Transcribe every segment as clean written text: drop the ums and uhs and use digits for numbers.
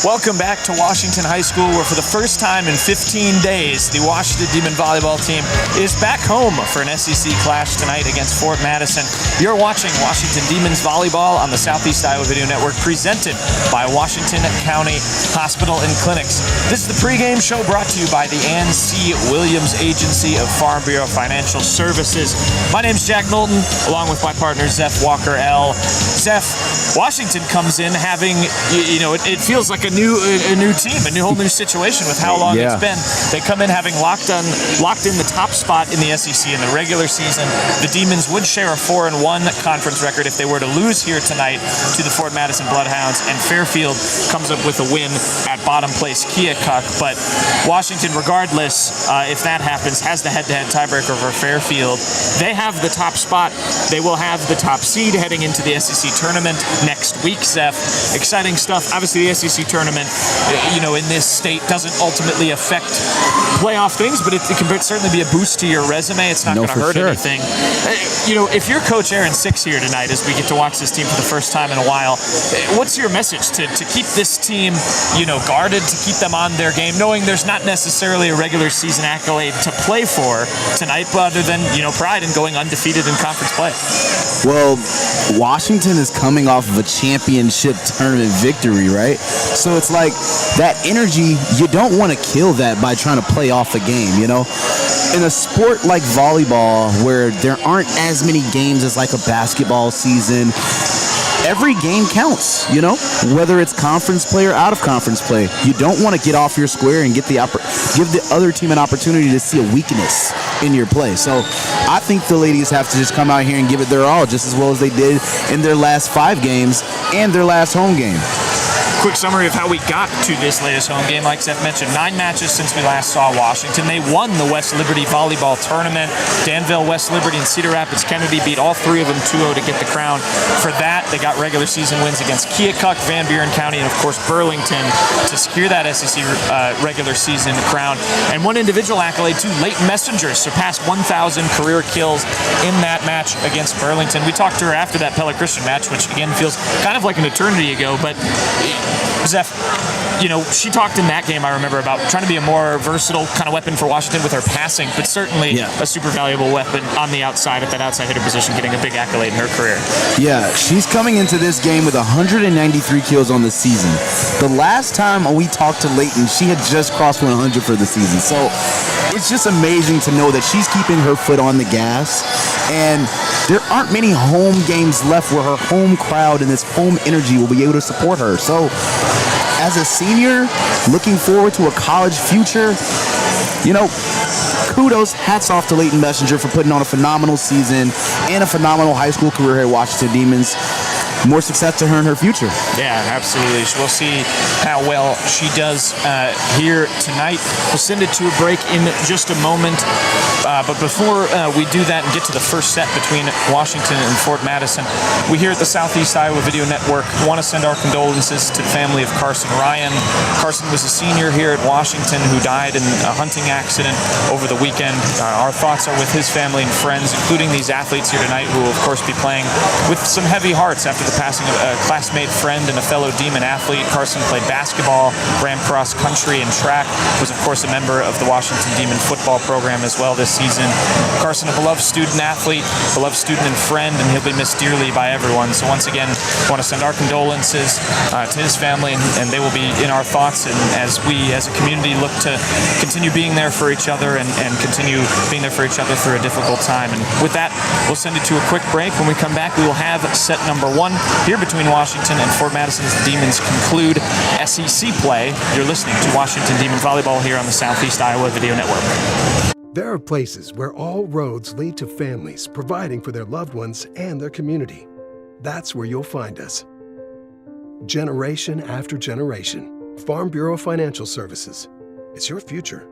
Welcome back to Washington High School, where for the first time in 15 days, the Washington Demon Volleyball team is back home for an SEC clash tonight against Fort Madison. You're watching Washington Demons Volleyball on the Southeast Iowa Video Network, presented by Washington County Hospital and Clinics. This is the pregame show brought to you by the Ann C. Williams Agency of Farm Bureau Financial Services. My name's Jack Knowlton, along with my partner, Zeph Walker L. Zeph, Washington comes in having, it feels like a new team, a whole new situation with how long it's been. They come in having locked in the top spot in the SEC in the regular season. The Demons would share a 4-1 conference record if they were to lose here tonight to the Fort Madison Bloodhounds, and Fairfield comes up with a win at bottom place Keokuk. But Washington, regardless, if that happens, has the head-to-head tiebreaker over Fairfield. They have the top spot. They will have the top seed heading into the SEC tournament next week, Zeph. Exciting stuff. Obviously, the SEC tournament, in this state doesn't ultimately affect playoff things, but it can certainly be a boost to your resume. It's not going to hurt anything. If you're Coach Aaron Six here tonight, as we get to watch this team for the first time in a while, what's your message to keep this team, guarded, to keep them on their game, knowing there's not necessarily a regular season accolade to play for tonight, but other than, pride in going undefeated in conference play? Well, Washington is coming off of a championship tournament victory, right? So it's like that energy, you don't want to kill that by trying to play off a game, In a sport like volleyball, where there aren't as many games as like a basketball season, every game counts, whether it's conference play or out of conference play. You don't want to get off your square and give the other team an opportunity to see a weakness in your play. So I think the ladies have to just come out here and give it their all, just as well as they did in their last 5 games and their last home game. Quick summary of how we got to this latest home game. Like Seth mentioned, 9 matches since we last saw Washington. They won the West Liberty Volleyball Tournament. Danville, West Liberty, and Cedar Rapids Kennedy beat all 3 of them 2-0 to get the crown. For that, they got regular season wins against Keokuk, Van Buren County, and of course Burlington to secure that SEC regular season crown. And one individual accolade too, Leighton Messenger surpassed 1,000 career kills in that match against Burlington. We talked to her after that Pella Christian match, which again feels kind of like an eternity ago, but Zeph, she talked in that game, I remember, about trying to be a more versatile kind of weapon for Washington with her passing, but certainly a super valuable weapon on the outside at that outside hitter position, getting a big accolade in her career. Yeah, she's coming into this game with 193 kills on the season. The last time we talked to Leighton, she had just crossed 100 for the season. So it's just amazing to know that she's keeping her foot on the gas, and there aren't many home games left where her home crowd and this home energy will be able to support her. So as a senior, looking forward to a college future, kudos, hats off to Leighton Messenger for putting on a phenomenal season and a phenomenal high school career here at Washington Demons. More success to her in her future. Yeah, absolutely. We'll see how well she does here tonight. We'll send it to a break in just a moment. But before we do that and get to the first set between Washington and Fort Madison, we here at the Southeast Iowa Video Network want to send our condolences to the family of Carson Ryan. Carson was a senior here at Washington who died in a hunting accident over the weekend. Our thoughts are with his family and friends, including these athletes here tonight who will, of course, be playing with some heavy hearts after the passing of a classmate, friend, and a fellow Demon athlete. Carson played basketball, ran cross country and track, was of course a member of the Washington Demon football program as well this season. Carson, a beloved student athlete, beloved student and friend, and he'll be missed dearly by everyone. So once again, I want to send our condolences to his family, and they will be in our thoughts, and as we as a community look to continue being there for each other and continue being there for each other through a difficult time. And with that, we'll send it to a quick break. When we come back, we will have set number 1 here between Washington and Fort Madison as the Demons conclude SEC play. You're listening to Washington Demon Volleyball here on the Southeast Iowa Video Network. There are places where all roads lead to families providing for their loved ones and their community. That's where you'll find us. Generation after generation. Farm Bureau Financial Services. It's your future.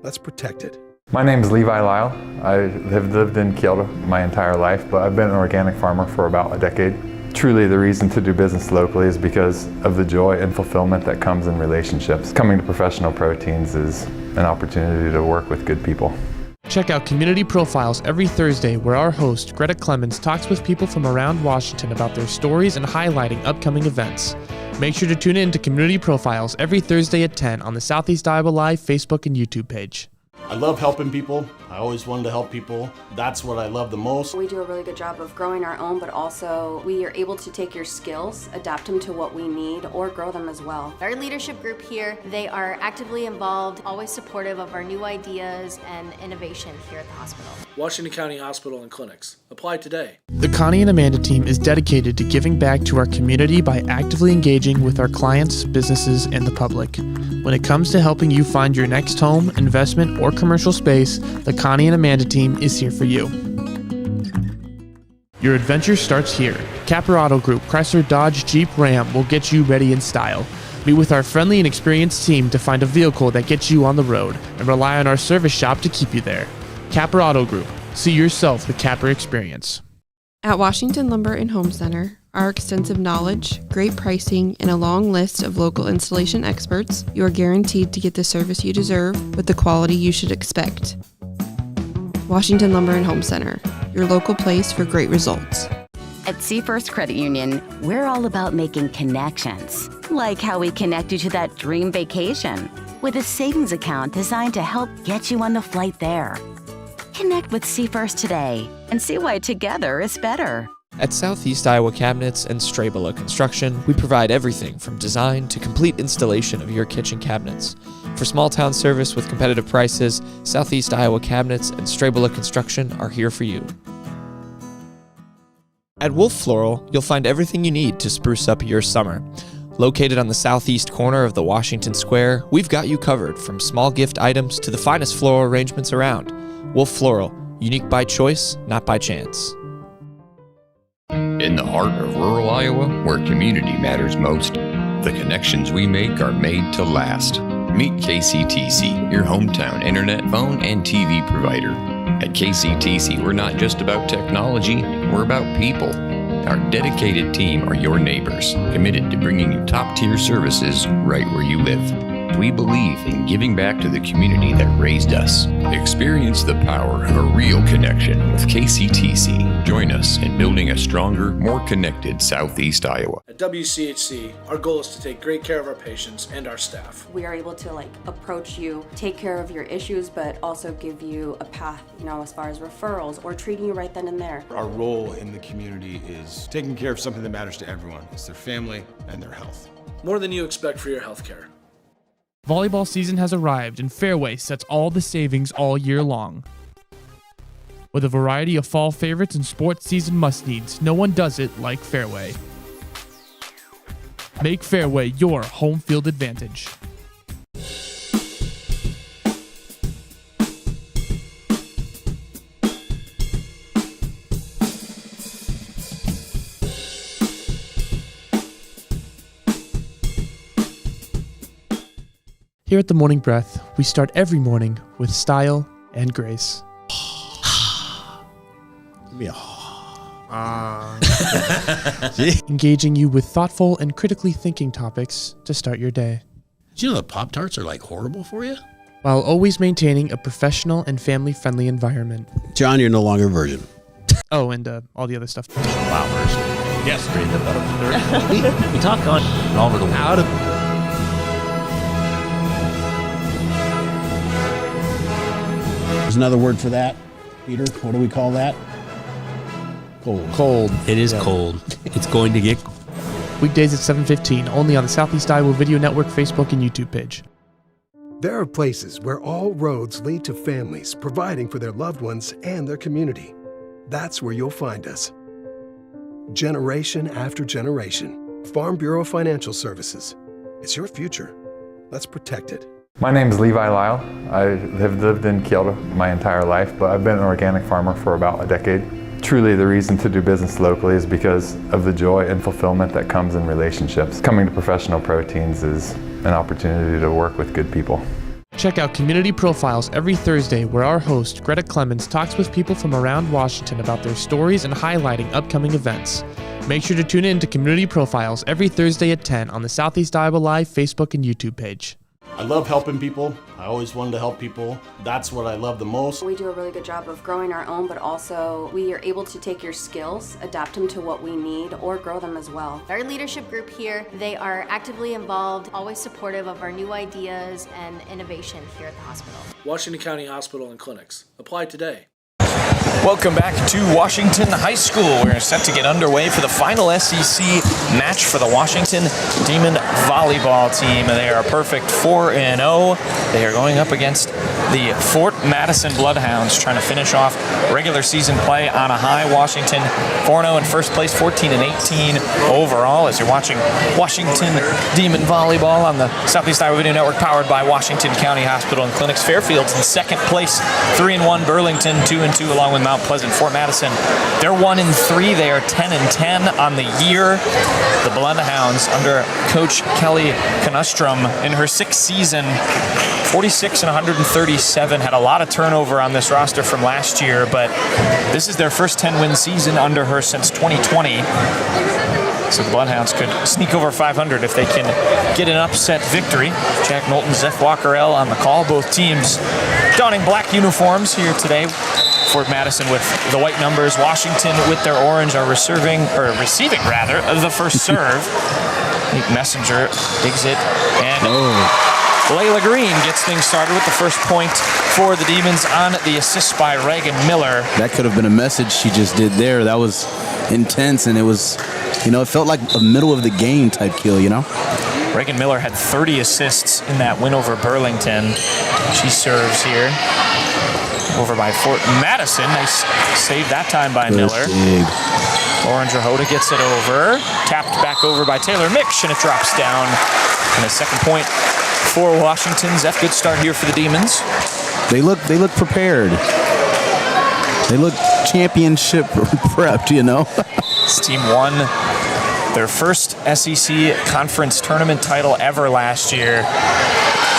Let's protect it. My name is Levi Lyle. I have lived in Kyoto my entire life, but I've been an organic farmer for about a decade. Truly, the reason to do business locally is because of the joy and fulfillment that comes in relationships. Coming to Professional Proteins is an opportunity to work with good people. Check out Community Profiles every Thursday, where our host, Greta Clemens, talks with people from around Washington about their stories and highlighting upcoming events. Make sure to tune in to Community Profiles every Thursday at 10 on the Southeast Iowa Live Facebook and YouTube page. I love helping people. I always wanted to help people. That's what I love the most. We do a really good job of growing our own, but also we are able to take your skills, adapt them to what we need, or grow them as well. Our leadership group here, they are actively involved, always supportive of our new ideas and innovation here at the hospital. Washington County Hospital and Clinics. Apply today. The Connie and Amanda team is dedicated to giving back to our community by actively engaging with our clients, businesses, and the public. When it comes to helping you find your next home, investment, or commercial space, the Connie and Amanda team is here for you. Your adventure starts here. Capper Auto Group, Chrysler, Dodge, Jeep, Ram will get you ready in style. Meet with our friendly and experienced team to find a vehicle that gets you on the road, and rely on our service shop to keep you there. Capper Auto Group. See yourself the Capper experience. At Washington Lumber and Home Center, our extensive knowledge, great pricing, and a long list of local installation experts, you are guaranteed to get the service you deserve with the quality you should expect. Washington Lumber and Home Center, your local place for great results. At Seafirst Credit Union, we're all about making connections, like how we connect you to that dream vacation with a savings account designed to help get you on the flight there. Connect with Seafirst today and see why together is better. At Southeast Iowa Cabinets and Strabela Construction, we provide everything from design to complete installation of your kitchen cabinets. For small town service with competitive prices, Southeast Iowa Cabinets and Strabela Construction are here for you. At Wolf Floral, you'll find everything you need to spruce up your summer. Located on the southeast corner of the Washington Square, we've got you covered from small gift items to the finest floral arrangements around. Wolf Floral, unique by choice, not by chance. In the heart of rural Iowa, where community matters most, the connections we make are made to last. Meet KCTC, your hometown internet, phone, and TV provider. At KCTC, we're not just about technology, we're about people. Our dedicated team are your neighbors, committed to bringing you top-tier services right where you live. We believe in giving back to the community that raised us. Experience the power of a real connection with KCTC. Join us in building a stronger, more connected Southeast Iowa. At WCHC, our goal is to take great care of our patients and our staff. We are able to approach you, take care of your issues, but also give you a path, as far as referrals or treating you right then and there. Our role in the community is taking care of something that matters to everyone. It's their family and their health. More than you expect for your health care. Volleyball season has arrived, and Fairway sets all the savings all year long. With a variety of fall favorites and sports season must-needs, no one does it like Fairway. Make Fairway your home field advantage. Here at The Morning Breath, we start every morning with style and grace. Give me Engaging you with thoughtful and critically thinking topics to start your day. Did you know that Pop-Tarts are horrible for you? While always maintaining a professional and family-friendly environment. John, you're no longer a virgin. Oh, and all the other stuff. Wow, virgin. Yes, we talk on all over the world. There's another word for that, Peter. What do we call that? Cold. It is cold. It's going to get Weekdays at 7:15, only on the Southeast Iowa Video Network Facebook and YouTube page. There are places where all roads lead to families providing for their loved ones and their community. That's where you'll find us. Generation after generation, Farm Bureau Financial Services. It's your future. Let's protect it. My name is Levi Lyle. I have lived in Kyoto my entire life, but I've been an organic farmer for about a decade. Truly, the reason to do business locally is because of the joy and fulfillment that comes in relationships. Coming to Professional Proteins is an opportunity to work with good people. Check out Community Profiles every Thursday, where our host, Greta Clemens, talks with people from around Washington about their stories and highlighting upcoming events. Make sure to tune in to Community Profiles every Thursday at 10 on the Southeast Iowa Live Facebook and YouTube page. I love helping people. I always wanted to help people. That's what I love the most. We do a really good job of growing our own, but also we are able to take your skills, adapt them to what we need, or grow them as well. Our leadership group here, they are actively involved, always supportive of our new ideas and innovation here at the hospital. Washington County Hospital and Clinics. Apply today. Welcome back to Washington High School. We're set to get underway for the final SEC match for the Washington Demon Volleyball team. They are a perfect 4-0. They are going up against the Fort Madison Bloodhounds, trying to finish off regular season play on a high. Washington 4-0 in first place, 14-18 overall. As you're watching Washington Demon Volleyball on the Southeast Iowa Video Network, powered by Washington County Hospital and Clinics. Fairfield's in second place, 3-1. Burlington 2-2, along with Mount Pleasant. Fort Madison, they're 1-3. They are 10-10 on the year. The Bloodhounds, under Coach Kelly Canustrom, in her sixth season, 46 and 137, had a lot of turnover on this roster from last year, but this is their first 10-win season under her since 2020. So the Bloodhounds could sneak over 500 if they can get an upset victory. Jack Knowlton, Zeph Walkerell on the call. Both teams donning black uniforms here today. Fort Madison with the white numbers. Washington with their orange are receiving the first serve. Nick Messenger digs it, and Layla Green gets things started with the first point for the Demons on the assist by Reagan Miller. That could have been a message she just did there. That was intense, and it was, it felt like a middle of the game type kill, Reagan Miller had 30 assists in that win over Burlington. She serves here. Over by Fort Madison. Nice save that time by Miller. Lauren Drahota gets it over. Tapped back over by Taylor Micksh, and it drops down. And a second point for Washington. Zeph, good start here for the Demons. They look prepared. They look championship prepped, This team won their first SEC conference tournament title ever last year.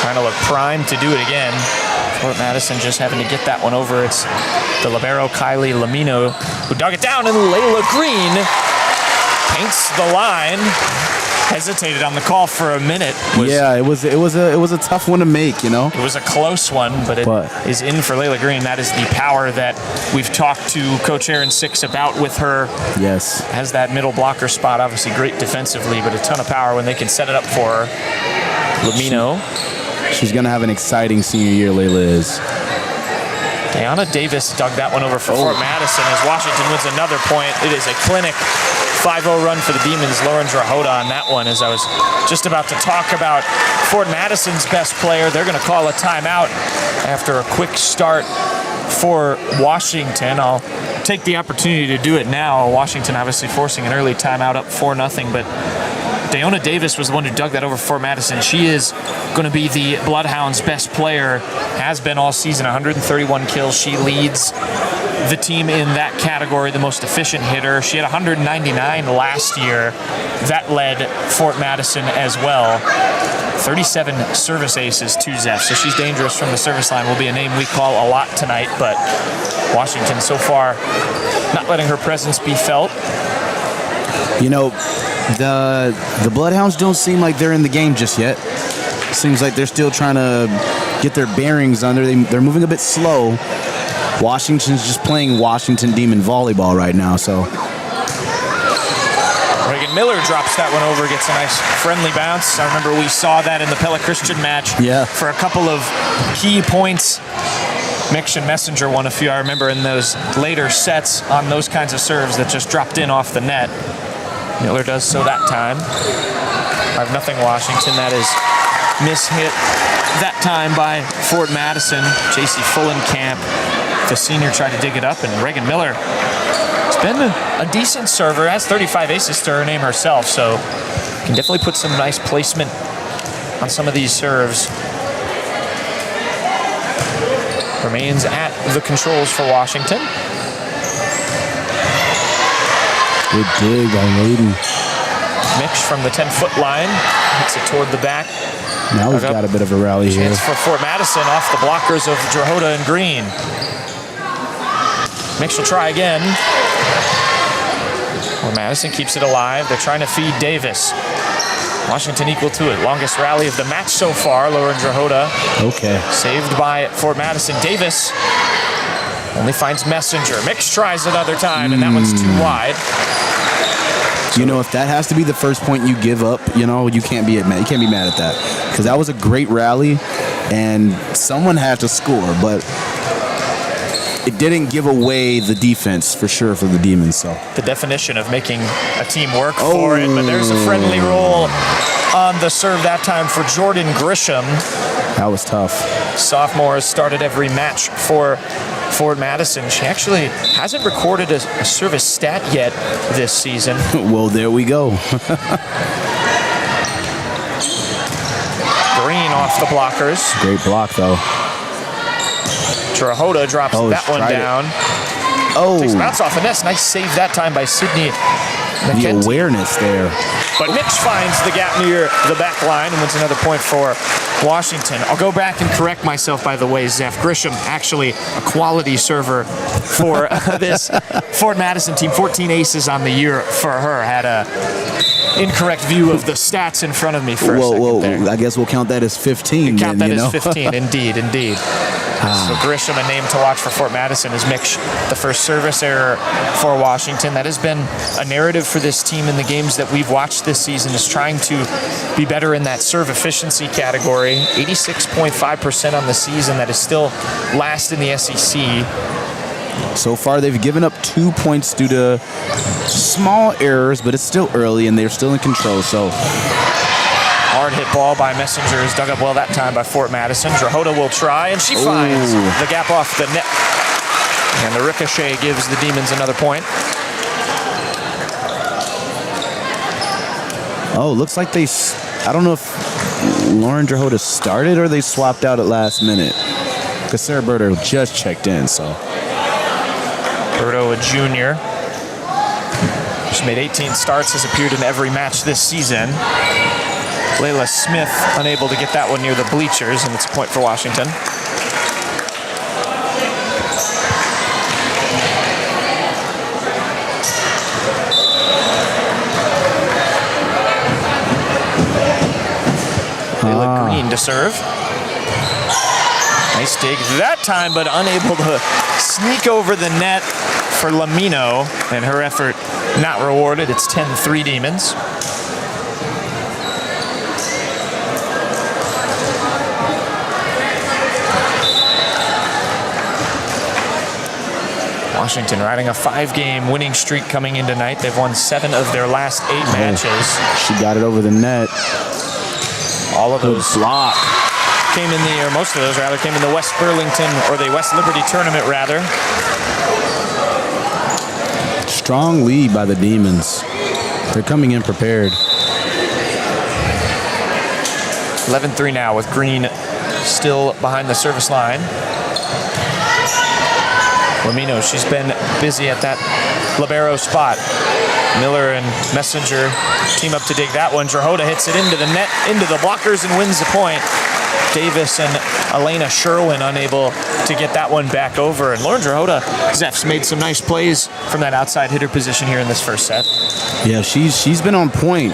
Trying to look primed to do it again. Fort Madison just having to get that one over. It's the libero Kylie Lamino who dug it down, and Layla Green paints the line. Hesitated on the call for a minute. It was a tough one to make, It was a close one, but it is in for Layla Green. That is the power that we've talked to Coach Aaron Six about with her. Yes. Has that middle blocker spot, obviously great defensively, but a ton of power when they can set it up for her. Lamino. She's going to have an exciting senior year, Layla is. Diana Davis dug that one over for Fort Madison as Washington wins another point. It is a clinic 5-0 run for the Demons. Lauren Drahota on that one. As I was just about to talk about Fort Madison's best player, they're going to call a timeout after a quick start for Washington. I'll take the opportunity to do it now. Washington obviously forcing an early timeout, up 4-0, but Diona Davis was the one who dug that over for Madison. She is going to be the Bloodhounds' best player, has been all season, 131 kills. She leads the team in that category, the most efficient hitter. She had 199 last year. That led Fort Madison as well. 37 service aces to Zeph, so she's dangerous from the service line. Will be a name we call a lot tonight, but Washington so far not letting her presence be felt. The Bloodhounds don't seem like they're in the game just yet. Seems like they're still trying to get their bearings under. They're moving a bit slow. Washington's just playing Washington Demon Volleyball right now, so. Reagan Miller drops that one over, gets a nice friendly bounce. I remember we saw that in the Pella Christian match for a couple of key points. Micksh and Messenger won a few, I remember, in those later sets on those kinds of serves that just dropped in off the net. Miller does so that time. 5-0 Washington. That is mishit that time by Fort Madison. J.C. Fullenkamp, the senior, tried to dig it up, and Reagan Miller has been a decent server. Has 35 aces to her name herself, so can definitely put some nice placement on some of these serves. Remains at the controls for Washington. Good dig by Layden. Micksh from the 10-foot line. Hits it toward the back. Now we've got a bit of a rally here. Chance for Fort Madison off the blockers of Drahota and Green. Micksh will try again. Fort Madison keeps it alive. They're trying to feed Davis. Washington equal to it. Longest rally of the match so far. Lauren Drahota. Okay. Saved by Fort Madison. Davis only finds Messenger. Mix tries another time, and that one's too wide. You know, if that has to be the first point you give up, you know, you can't be mad. You can't be mad at that, because that was a great rally, and someone had to score, but it didn't give away the defense for sure for the Demons. So the definition of making a team work for it, but there's a friendly roll on the serve that time for Jordan Grisham. That was tough. Sophomore has started every match for Fort Madison. She actually hasn't recorded a service stat yet this season. Well, there we go. Green off the blockers. Great block, though. Drahota drops that one down. Takes a bounce off the nest. Nice save that time by Sydney McKenty. The awareness there. But Mitch finds the gap near the back line and wins another point for Washington. I'll go back and correct myself, by the way, Zeph. Grisham, actually a quality server for this Fort Madison team. 14 aces on the year for her. Had a incorrect view of the stats in front of me for a second there. I guess we'll count that as 15. Count that as 15, indeed. So Grisham, a name to watch for Fort Madison, is Mitch, the first service error for Washington. That has been a narrative for this team in the games that we've watched this season, is trying to be better in that serve efficiency category. 86.5% on the season. That is still last in the SEC. So far, they've given up 2 points due to small errors, but it's still early and they're still in control. So hard hit ball by Messenger is dug up well that time by Fort Madison. Drahota will try, and she finds the gap off the net. And the ricochet gives the Demons another point. Oh, looks like I don't know if Lauren Drahota started or they swapped out at last minute, because Sarah Berto just checked in, so. Berto, a junior. She's made 18 starts, has appeared in every match this season. Layla Smith unable to get that one near the bleachers, and it's a point for Washington. Layla Green to serve. Nice dig that time, but unable to sneak over the net for Lamino, and her effort not rewarded. It's 10-3 Demons. Washington riding a 5-game winning streak coming in tonight. They've won 7 of their last 8 matches. She got it over the net. All of those came in the, or most of those rather, came in the West Burlington, or the West Liberty tournament rather. Strong lead by the Demons. They're coming in prepared. 11-3 now with Green still behind the service line. Lamino, she's been busy at that libero spot. Miller and Messenger team up to dig that one. Drahota hits it into the net, into the blockers, and wins the point. Davis and Elena Sherwin unable to get that one back over. And Lauren Drahota, Zeph's made some nice plays from that outside hitter position here in this first set. Yeah, she's been on point.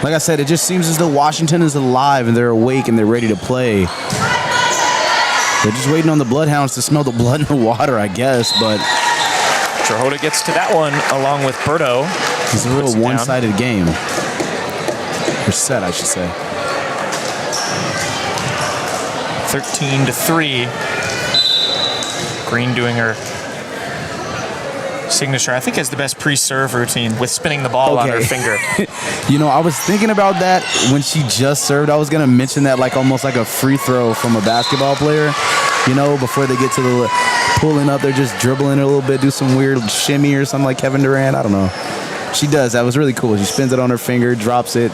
Like I said, it just seems as though Washington is alive and they're awake and they're ready to play. They're just waiting on the Bloodhounds to smell the blood in the water, I guess, but Drahota gets to that one along with Berto. It's a real one-sided game. Or set, I should say. 13-3. Green doing her signature, I think, has the best pre-serve routine with spinning the ball on her finger. You know, I was thinking about that when she just served. I was going to mention that like almost like a free throw from a basketball player. You know, before they get to the pulling up, they're just dribbling a little bit, do some weird shimmy or something like Kevin Durant. I don't know. She does. That was really cool. She spins it on her finger, drops it.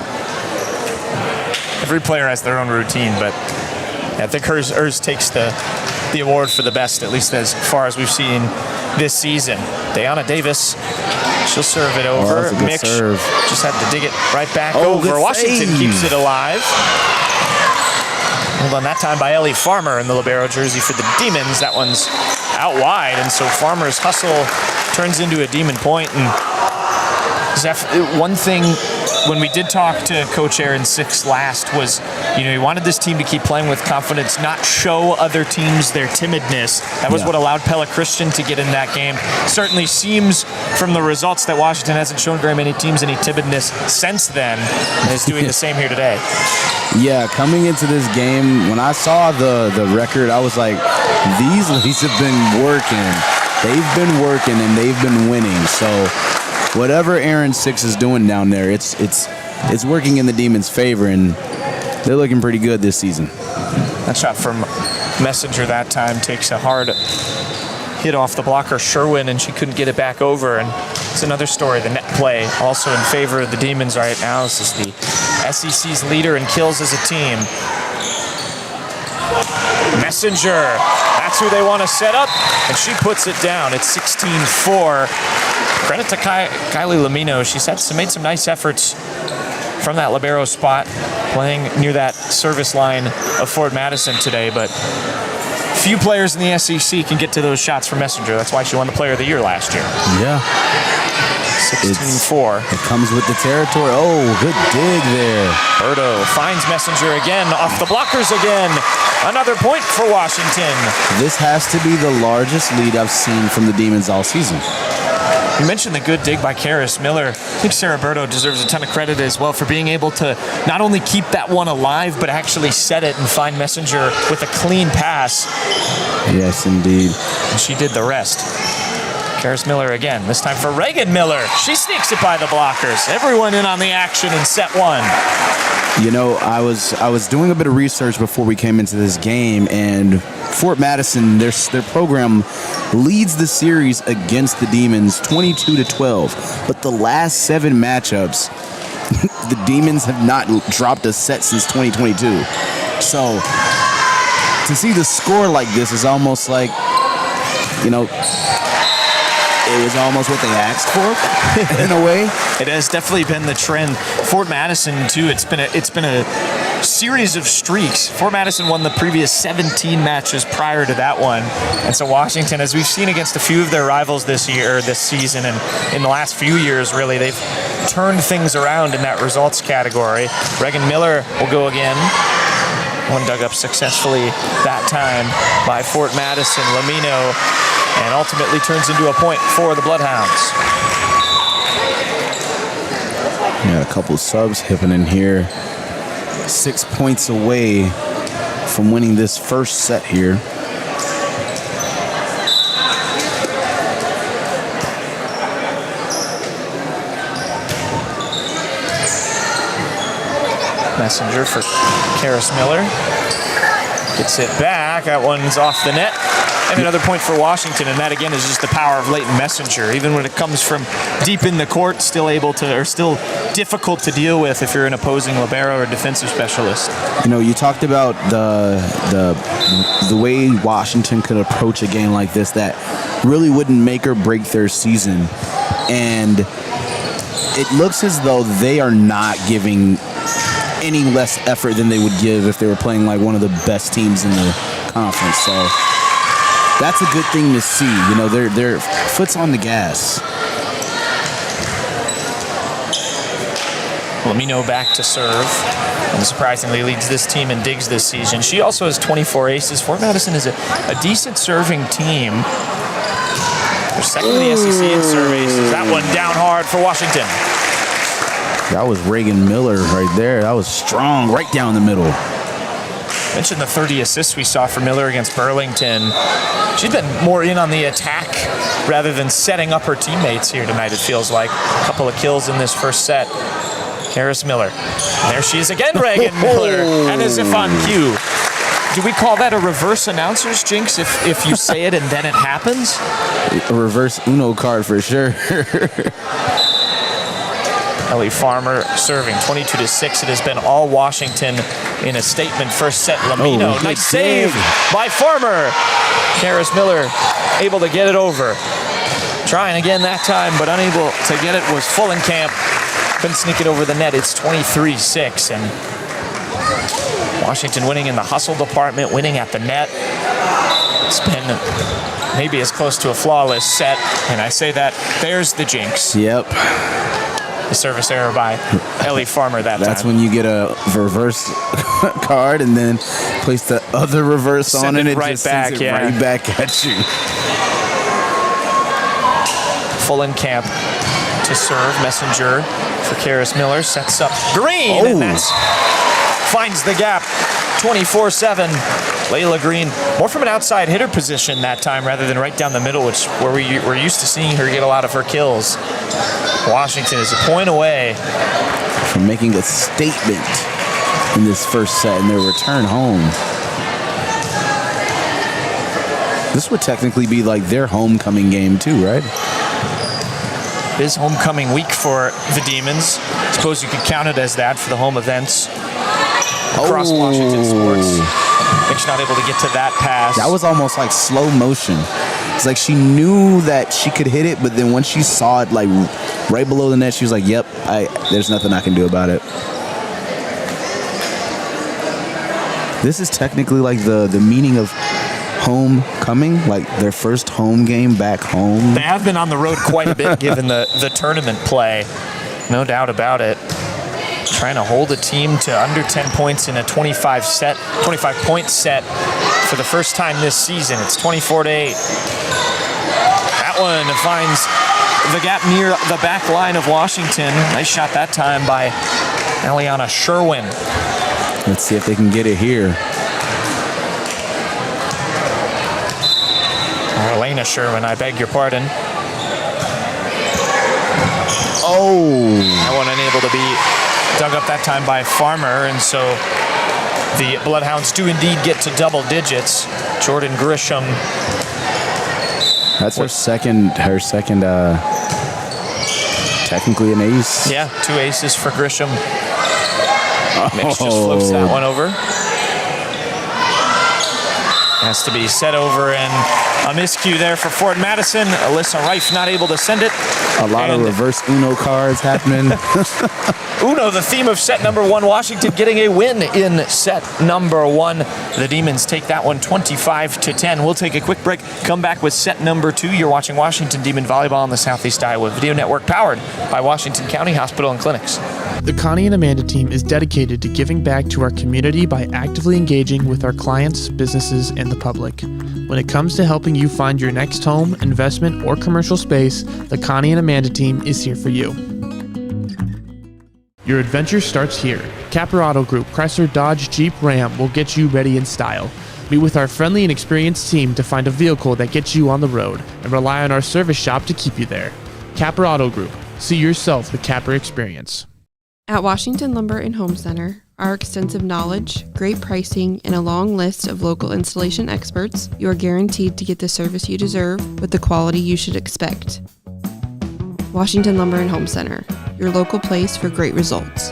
Every player has their own routine, but I think hers takes the award for the best, at least as far as we've seen this season. Dayana Davis, she'll serve it over. That's a good Mitch serve. just had to dig it right back over. Washington keeps it alive. Hold on that time by Ellie Farmer in the libero jersey for the Demons. That one's out wide, and so Farmer's hustle turns into a Demon point. And Zeph, one thing when we did talk to Coach Aaron Six last was, he wanted this team to keep playing with confidence, not show other teams their timidness. That was what allowed Pella Christian to get in that game. Certainly seems from the results that Washington hasn't shown very many teams any timidness since then, and is doing the same here today. Yeah, coming into this game, when I saw the record, I was like, these ladies have been working. They've been working and they've been winning. So whatever Aaron Six is doing down there, it's working in the Demons' favor, and they're looking pretty good this season. That shot from Messenger that time takes a hard hit off the blocker, Sherwin, and she couldn't get it back over. And it's another story. The net play also in favor of the Demons right now. This is the SEC's leader in kills as a team. Messenger, that's who they want to set up, and she puts it down. It's 16-4. Credit to Kylie Lamino. She's made some nice efforts from that libero spot, playing near that service line of Fort Madison today, but few players in the SEC can get to those shots from Messenger. That's why she won the Player of the Year last year. Yeah. 16-4. It comes with the territory. Oh, good dig there. Berto finds Messenger again, off the blockers again. Another point for Washington. This has to be the largest lead I've seen from the Demons all season. You mentioned the good dig by Karis Miller. I think Sarah Berto deserves a ton of credit as well for being able to not only keep that one alive, but actually set it and find Messenger with a clean pass. Yes, indeed. And she did the rest. Karis Miller again, this time for Reagan Miller. She sneaks it by the blockers. Everyone in on the action in set one. I was doing a bit of research before we came into this game, and Fort Madison, their program leads the series against the Demons 22-12. But the last 7 matchups, the Demons have not dropped a set since 2022. So to see the score like this is almost like, it was almost what they asked for, in a way. It has definitely been the trend. Fort Madison, too, it's been a series of streaks. Fort Madison won the previous 17 matches prior to that one. And so Washington, as we've seen against a few of their rivals this season, and in the last few years, really, they've turned things around in that results category. Reagan Miller will go again. One dug up successfully that time by Fort Madison. Lamino, and ultimately turns into a point for the Bloodhounds. Yeah, a couple of subs happening here. 6 points away from winning this first set here. Messenger for Karis Miller. Gets it back. That one's off the net. And another point for Washington, and that again is just the power of Leighton Messenger. Even when it comes from deep in the court, still difficult to deal with if you're an opposing libero or defensive specialist. You talked about the way Washington could approach a game like this that really wouldn't make or break their season, and it looks as though they are not giving any less effort than they would give if they were playing like one of the best teams in the conference. So that's a good thing to see. Their foot's on the gas. Lamino back to serve, and surprisingly leads this team in digs this season. She also has 24 aces. Fort Madison is a decent serving team. They're second in the SEC in serve aces. That one down hard for Washington. That was Reagan Miller right there. That was strong, right down the middle. Mentioned the 30 assists we saw for Miller against Burlington. She's been more in on the attack rather than setting up her teammates here tonight, it feels like. A couple of kills in this first set. Karis Miller. And there she is again, Reagan Miller. And as if on cue. Do we call that a reverse announcer's jinx if you say it and then it happens? A reverse Uno card for sure. Ellie Farmer serving 22-6. It has been all Washington in a statement first set. Lamino, nice save by Farmer. Karis Miller able to get it over. Trying again that time, but unable to get it. Was Fullenkamp. Couldn't sneak it over the net. It's 23-6. And Washington winning in the hustle department, winning at the net. It's been maybe as close to a flawless set. And I say that, there's the jinx. Yep. The service error by Ellie Farmer that That's time. when you get a reverse card and then place the other reverse on it. It right just back, sends it yeah. right back at you. Fullenkamp to serve. Messenger for Karis Miller. Sets up Green. And that's finds the gap. 24-7. Layla Green, more from an outside hitter position that time rather than right down the middle, which where we're used to seeing her get a lot of her kills. Washington is a point away from making a statement in this first set in their return home. This would technically be like their homecoming game too, right? It is homecoming week for the Demons. I suppose you could count it as that for the home events across Washington sports. I think she's not able to get to that pass. That was almost like slow motion. It's like she knew that she could hit it, but then once she saw it like right below the net, she was like, yep, there's nothing I can do about it. This is technically like the meaning of homecoming, like their first home game back home. They have been on the road quite a bit given the tournament play. No doubt about it. Trying to hold a team to under 10 points in a 25-point set for the first time this season. It's 24-8. That one finds the gap near the back line of Washington. Nice shot that time by Eliana Sherwin. Let's see if they can get it here. Or Elena Sherwin, I beg your pardon. Oh! That one unable to be dug up that time by Farmer, and so the Bloodhounds do indeed get to double digits. Jordan Grisham. That's her second, technically an ace. Yeah, 2 aces for Grisham. Mitch just flips that one over. Has to be set over, and a miscue there for Fort Madison. Alyssa Reif not able to send it. A lot of reverse Uno cards happening. Uno, the theme of set number 1. Washington getting a win in set number 1. The Demons take that one 25-10. We'll take a quick break, come back with set number 2. You're watching Washington Demon Volleyball on the Southeast Iowa Video Network, powered by Washington County Hospital and Clinics. The Connie and Amanda team is dedicated to giving back to our community by actively engaging with our clients, businesses, and the public. When it comes to helping you find your next home, investment, or commercial space, the Connie and Amanda team is here for you. Your adventure starts here. Caparotto Group Chrysler Dodge Jeep Ram will get you ready in style. Meet with our friendly and experienced team to find a vehicle that gets you on the road, and rely on our service shop to keep you there. Caparotto Group. See yourself the Capra experience. At Washington Lumber and Home Center, our extensive knowledge, great pricing, and a long list of local installation experts, you are guaranteed to get the service you deserve with the quality you should expect. Washington Lumber and Home Center, your local place for great results.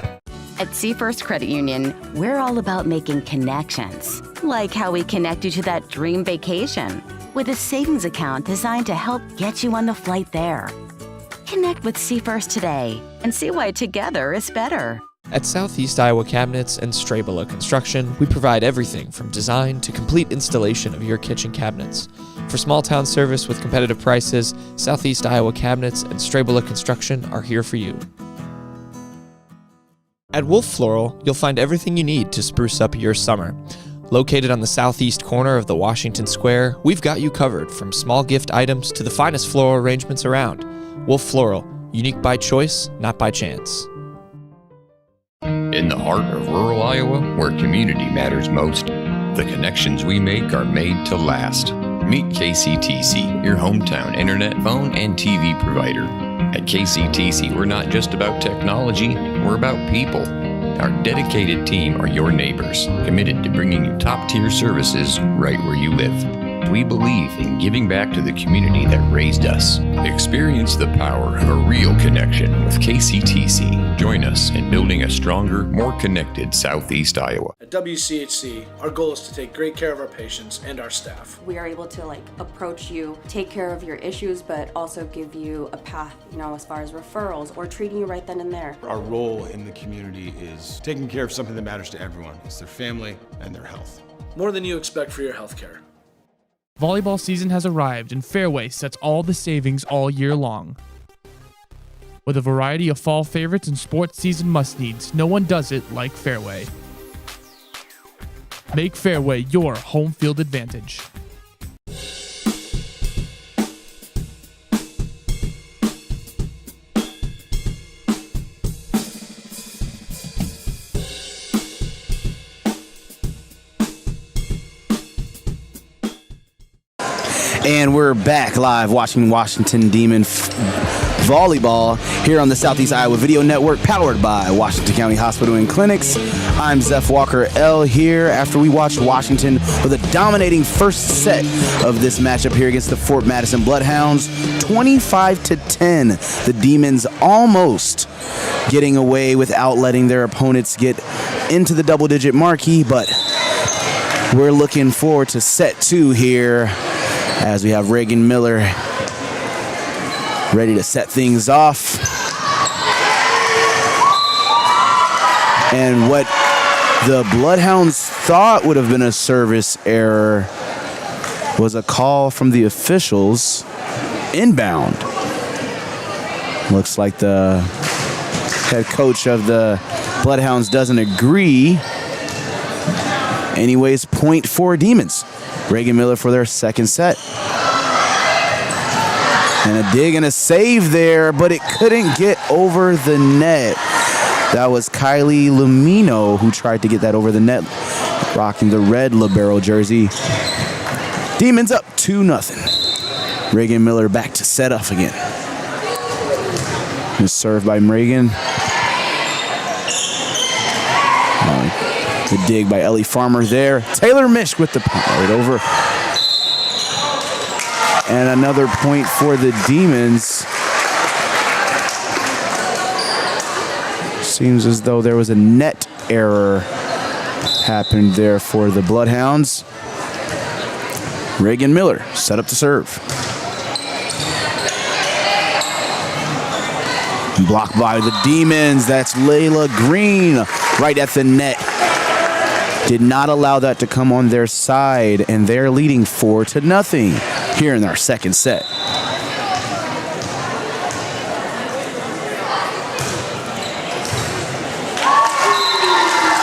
At Seafirst Credit Union, we're all about making connections, like how we connect you to that dream vacation with a savings account designed to help get you on the flight there. Connect with Seafirst today and see why together is better. At Southeast Iowa Cabinets and Strabela Construction, we provide everything from design to complete installation of your kitchen cabinets. For small town service with competitive prices, Southeast Iowa Cabinets and Strabela Construction are here for you. At Wolf Floral, you'll find everything you need to spruce up your summer. Located on the southeast corner of the Washington Square, we've got you covered from small gift items to the finest floral arrangements around. Wolf Floral, unique by choice, not by chance. In the heart of rural Iowa, where community matters most, the connections we make are made to last. Meet KCTC, your hometown internet, phone, and TV provider. At KCTC, we're not just about technology, we're about people. Our dedicated team are your neighbors, committed to bringing you top-tier services right where you live. We believe in giving back to the community that raised us. Experience the power of a real connection with KCTC. Join us in building a stronger, more connected Southeast Iowa. At WCHC, our goal is to take great care of our patients and our staff. We are able to approach you, take care of your issues, but also give you a path, as far as referrals or treating you right then and there. Our role in the community is taking care of something that matters to everyone. It's their family and their health. More than you expect for your health care. Volleyball season has arrived, and Fairway sets all the savings all year long. With a variety of fall favorites and sports season must-needs, no one does it like Fairway. Make Fairway your home field advantage. And we're back live watching Washington Demon Volleyball here on the Southeast Iowa Video Network, powered by Washington County Hospital and Clinics. I'm Zeph Walker L here after we watched Washington with a dominating first set of this matchup here against the Fort Madison Bloodhounds, 25-10. The Demons almost getting away without letting their opponents get into the double-digit marquee, but we're looking forward to set 2 here as we have Reagan Miller ready to set things off. And what the Bloodhounds thought would have been a service error was a call from the officials inbound. Looks like the head coach of the Bloodhounds doesn't agree. Anyways, point for Demons. Reagan Miller for their second set. And a dig and a save there, but it couldn't get over the net. That was Kylie Lumino who tried to get that over the net, rocking the red libero jersey. Demons up 2-0. Reagan Miller back to set up again. Just served by Reagan. The dig by Ellie Farmer there. Taylor Misch with the right over. And another point for the Demons. Seems as though there was a net error happened there for the Bloodhounds. Reagan Miller set up to serve. Blocked by the Demons. That's Layla Green right at the net. Did not allow that to come on their side, and they're leading 4-0 here in our second set.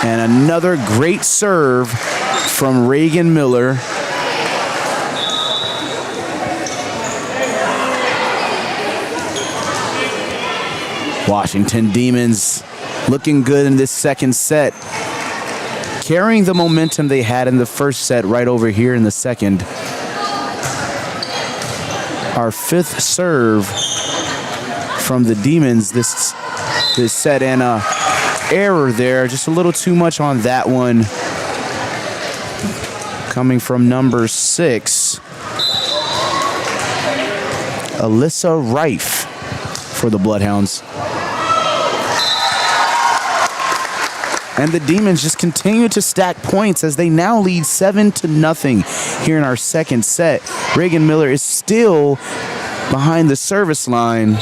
And another great serve from Reagan Miller. Washington Demons looking good in this second set, carrying the momentum they had in the first set right over here in the second. Our fifth serve from the Demons this set, and a error there, just a little too much on that one. Coming from number 6, Alyssa Rife for the Bloodhounds. And the Demons just continue to stack points as they now lead 7-0 here in our second set. Reagan Miller is still behind the service line,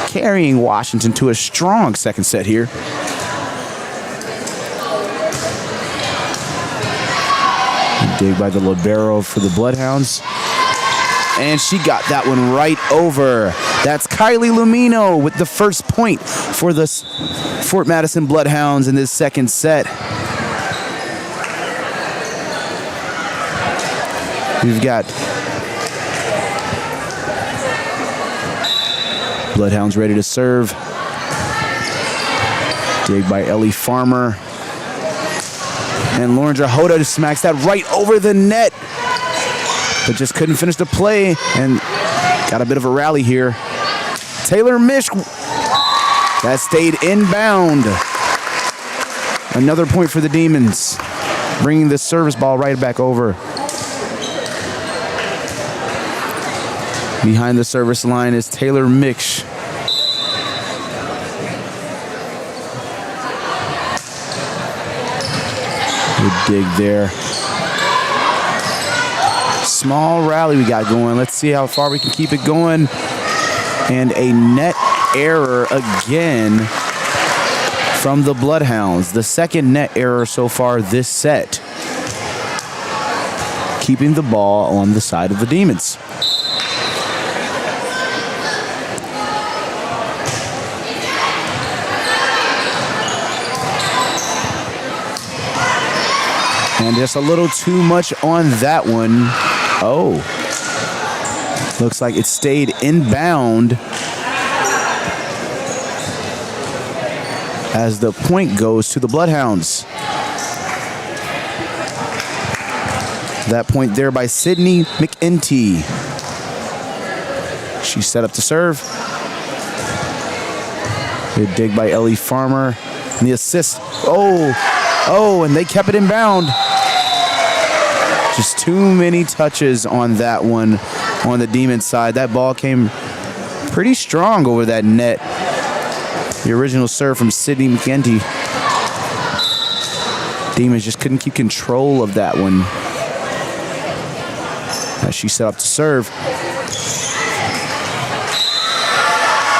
carrying Washington to a strong second set here. Dig by the libero for the Bloodhounds. And she got that one right over. That's Kylie Lumino with the first point for the Fort Madison Bloodhounds in this second set. We've got Bloodhounds ready to serve. Dig by Ellie Farmer. And Lauren Drahoda just smacks that right over the net, but just couldn't finish the play and got a bit of a rally here. Taylor Misch, that stayed inbound. Another point for the Demons, bringing the service ball right back over. Behind the service line is Taylor Misch. Good dig there. Small rally we got going. Let's see how far we can keep it going. And a net error again from the Bloodhounds. The second net error so far this set. Keeping the ball on the side of the Demons. And just a little too much on that one. Oh. Looks like it stayed inbound as the point goes to the Bloodhounds. That point there by Sydney McEntee. She's set up to serve. Good dig by Ellie Farmer. And the assist. Oh, and they kept it inbound. Just too many touches on that one on the Demon side. That ball came pretty strong over that net. The original serve from Sydney McEntee. Demons just couldn't keep control of that one. As she set up to serve.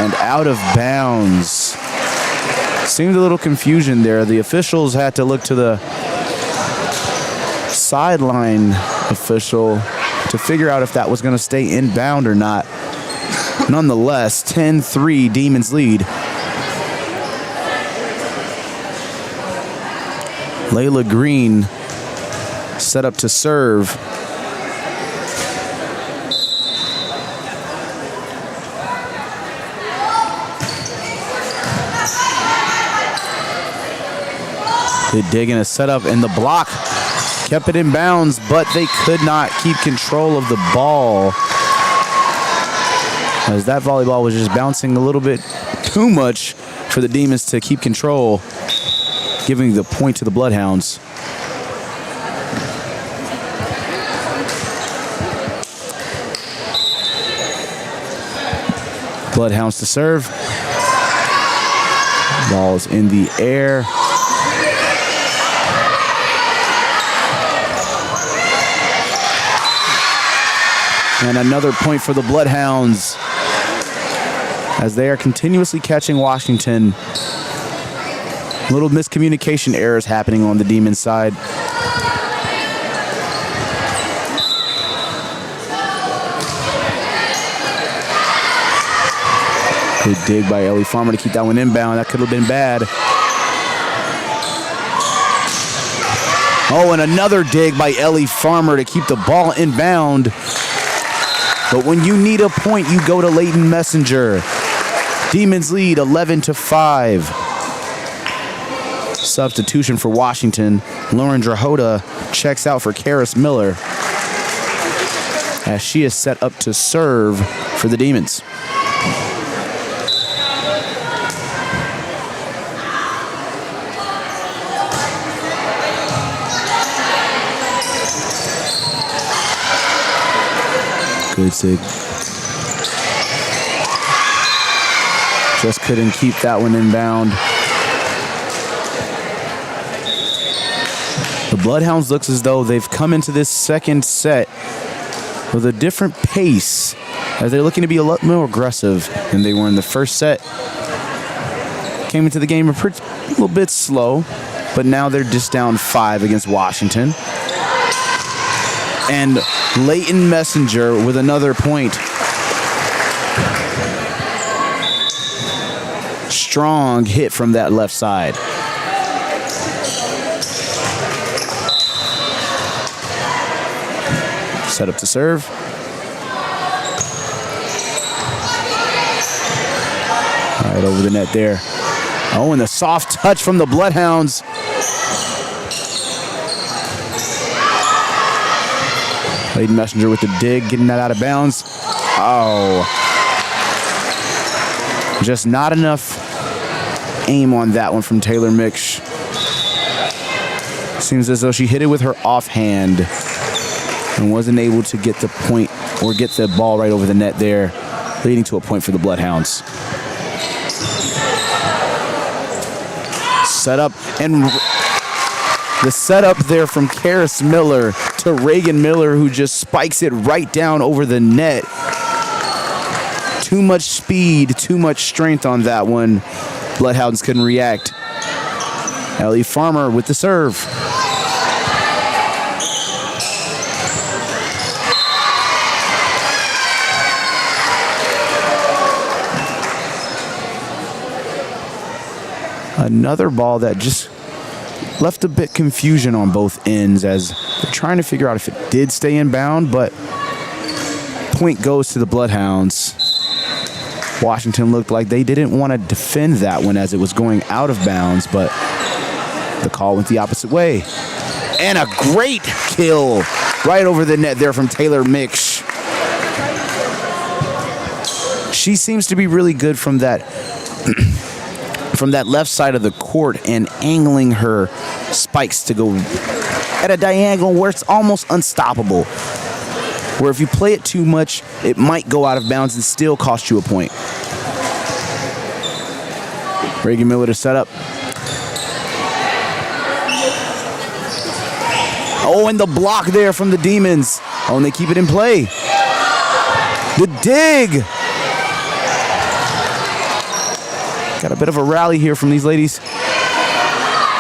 And out of bounds. Seemed a little confusion there. The officials had to look to the sideline official to figure out if that was going to stay inbound or not. Nonetheless, 10-3 Demons lead. Layla Green set up to serve. Good dig and a setup, and the block kept it in bounds, but they could not keep control of the ball. As that volleyball was just bouncing a little bit too much for the Demons to keep control, giving the point to the Bloodhounds. Bloodhounds to serve. Ball's in the air. And another point for the Bloodhounds as they are continuously catching Washington. Little miscommunication errors happening on the Demon side. Good dig by Ellie Farmer to keep that one inbound. That could have been bad. Oh, and another dig by Ellie Farmer to keep the ball inbound. But when you need a point, you go to Leighton Messenger. Demons lead 11-5. Substitution for Washington. Lauren Drahota checks out for Karis Miller as she is set up to serve for the Demons. Good sig. Just couldn't keep that one inbound. The Bloodhounds looks as though they've come into this second set with a different pace as they're looking to be a lot more aggressive than they were in the first set. Came into the game a little bit slow, but now they're just down 5 against Washington. And Leighton Messenger with another point. Strong hit from that left side. Set up to serve. Right over the net there. Oh, and the soft touch from the Bloodhounds. Leighton Messenger with the dig, getting that out of bounds. Oh. Just not enough aim on that one from Taylor Miksch. Seems as though she hit it with her offhand and wasn't able to get the point or get the ball right over the net there, leading to a point for the Bloodhounds. Set up, and the setup there from Karis Miller to Reagan Miller, who just spikes it right down over the net. Too much speed, too much strength on that one. Bloodhounds couldn't react. Ellie Farmer with the serve. Another ball that just left a bit confusion on both ends as they're trying to figure out if it did stay inbound, but point goes to the Bloodhounds. Washington looked like they didn't want to defend that one as it was going out of bounds, but the call went the opposite way. And a great kill right over the net there from Taylor Mix. She seems to be really good from that from that left side of the court and angling her spikes to go at a diagonal where it's almost unstoppable. Where if you play it too much, it might go out of bounds and still cost you a point. Reagan Miller to set up. Oh, and the block there from the Demons. Oh, and they keep it in play. The dig. Got a bit of a rally here from these ladies.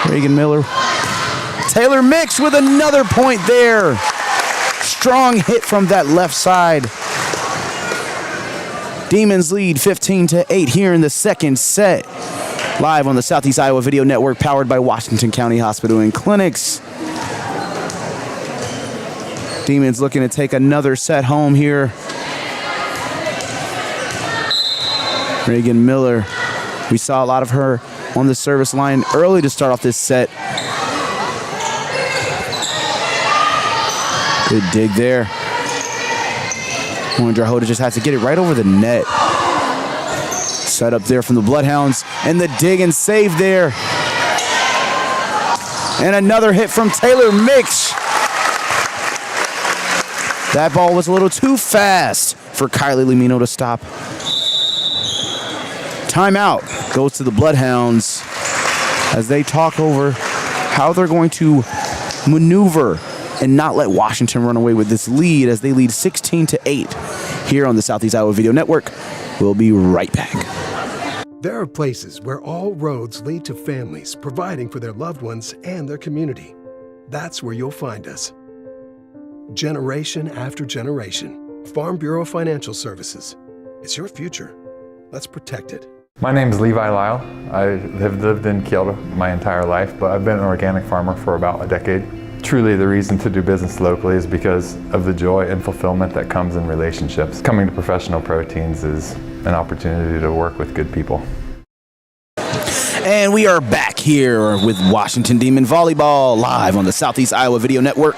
Reagan Miller. Taylor Mix with another point there. Strong hit from that left side. Demons lead 15-8 here in the second set. Live on the Southeast Iowa Video Network, powered by Washington County Hospital and Clinics. Demons looking to take another set home here. Reagan Miller. We saw a lot of her on the service line early to start off this set. Good dig there. Drahoda just has to get it right over the net. Set up there from the Bloodhounds. And the dig and save there. And another hit from Taylor Mix. That ball was a little too fast for Kylie Limino to stop. Timeout goes to the Bloodhounds as they talk over how they're going to maneuver and not let Washington run away with this lead as they lead 16-8 here on the Southeast Iowa Video Network. We'll be right back. There are places where all roads lead to families providing for their loved ones and their community. That's where you'll find us. Generation after generation, Farm Bureau Financial Services. It's your future. Let's protect it. My name is Levi Lyle. I have lived in Kyoto my entire life, but I've been an organic farmer for about a decade. Truly, the reason to do business locally is because of the joy and fulfillment that comes in relationships. Coming to Professional Proteins is an opportunity to work with good people. And we are back here with Washington Demon Volleyball live on the Southeast Iowa Video Network,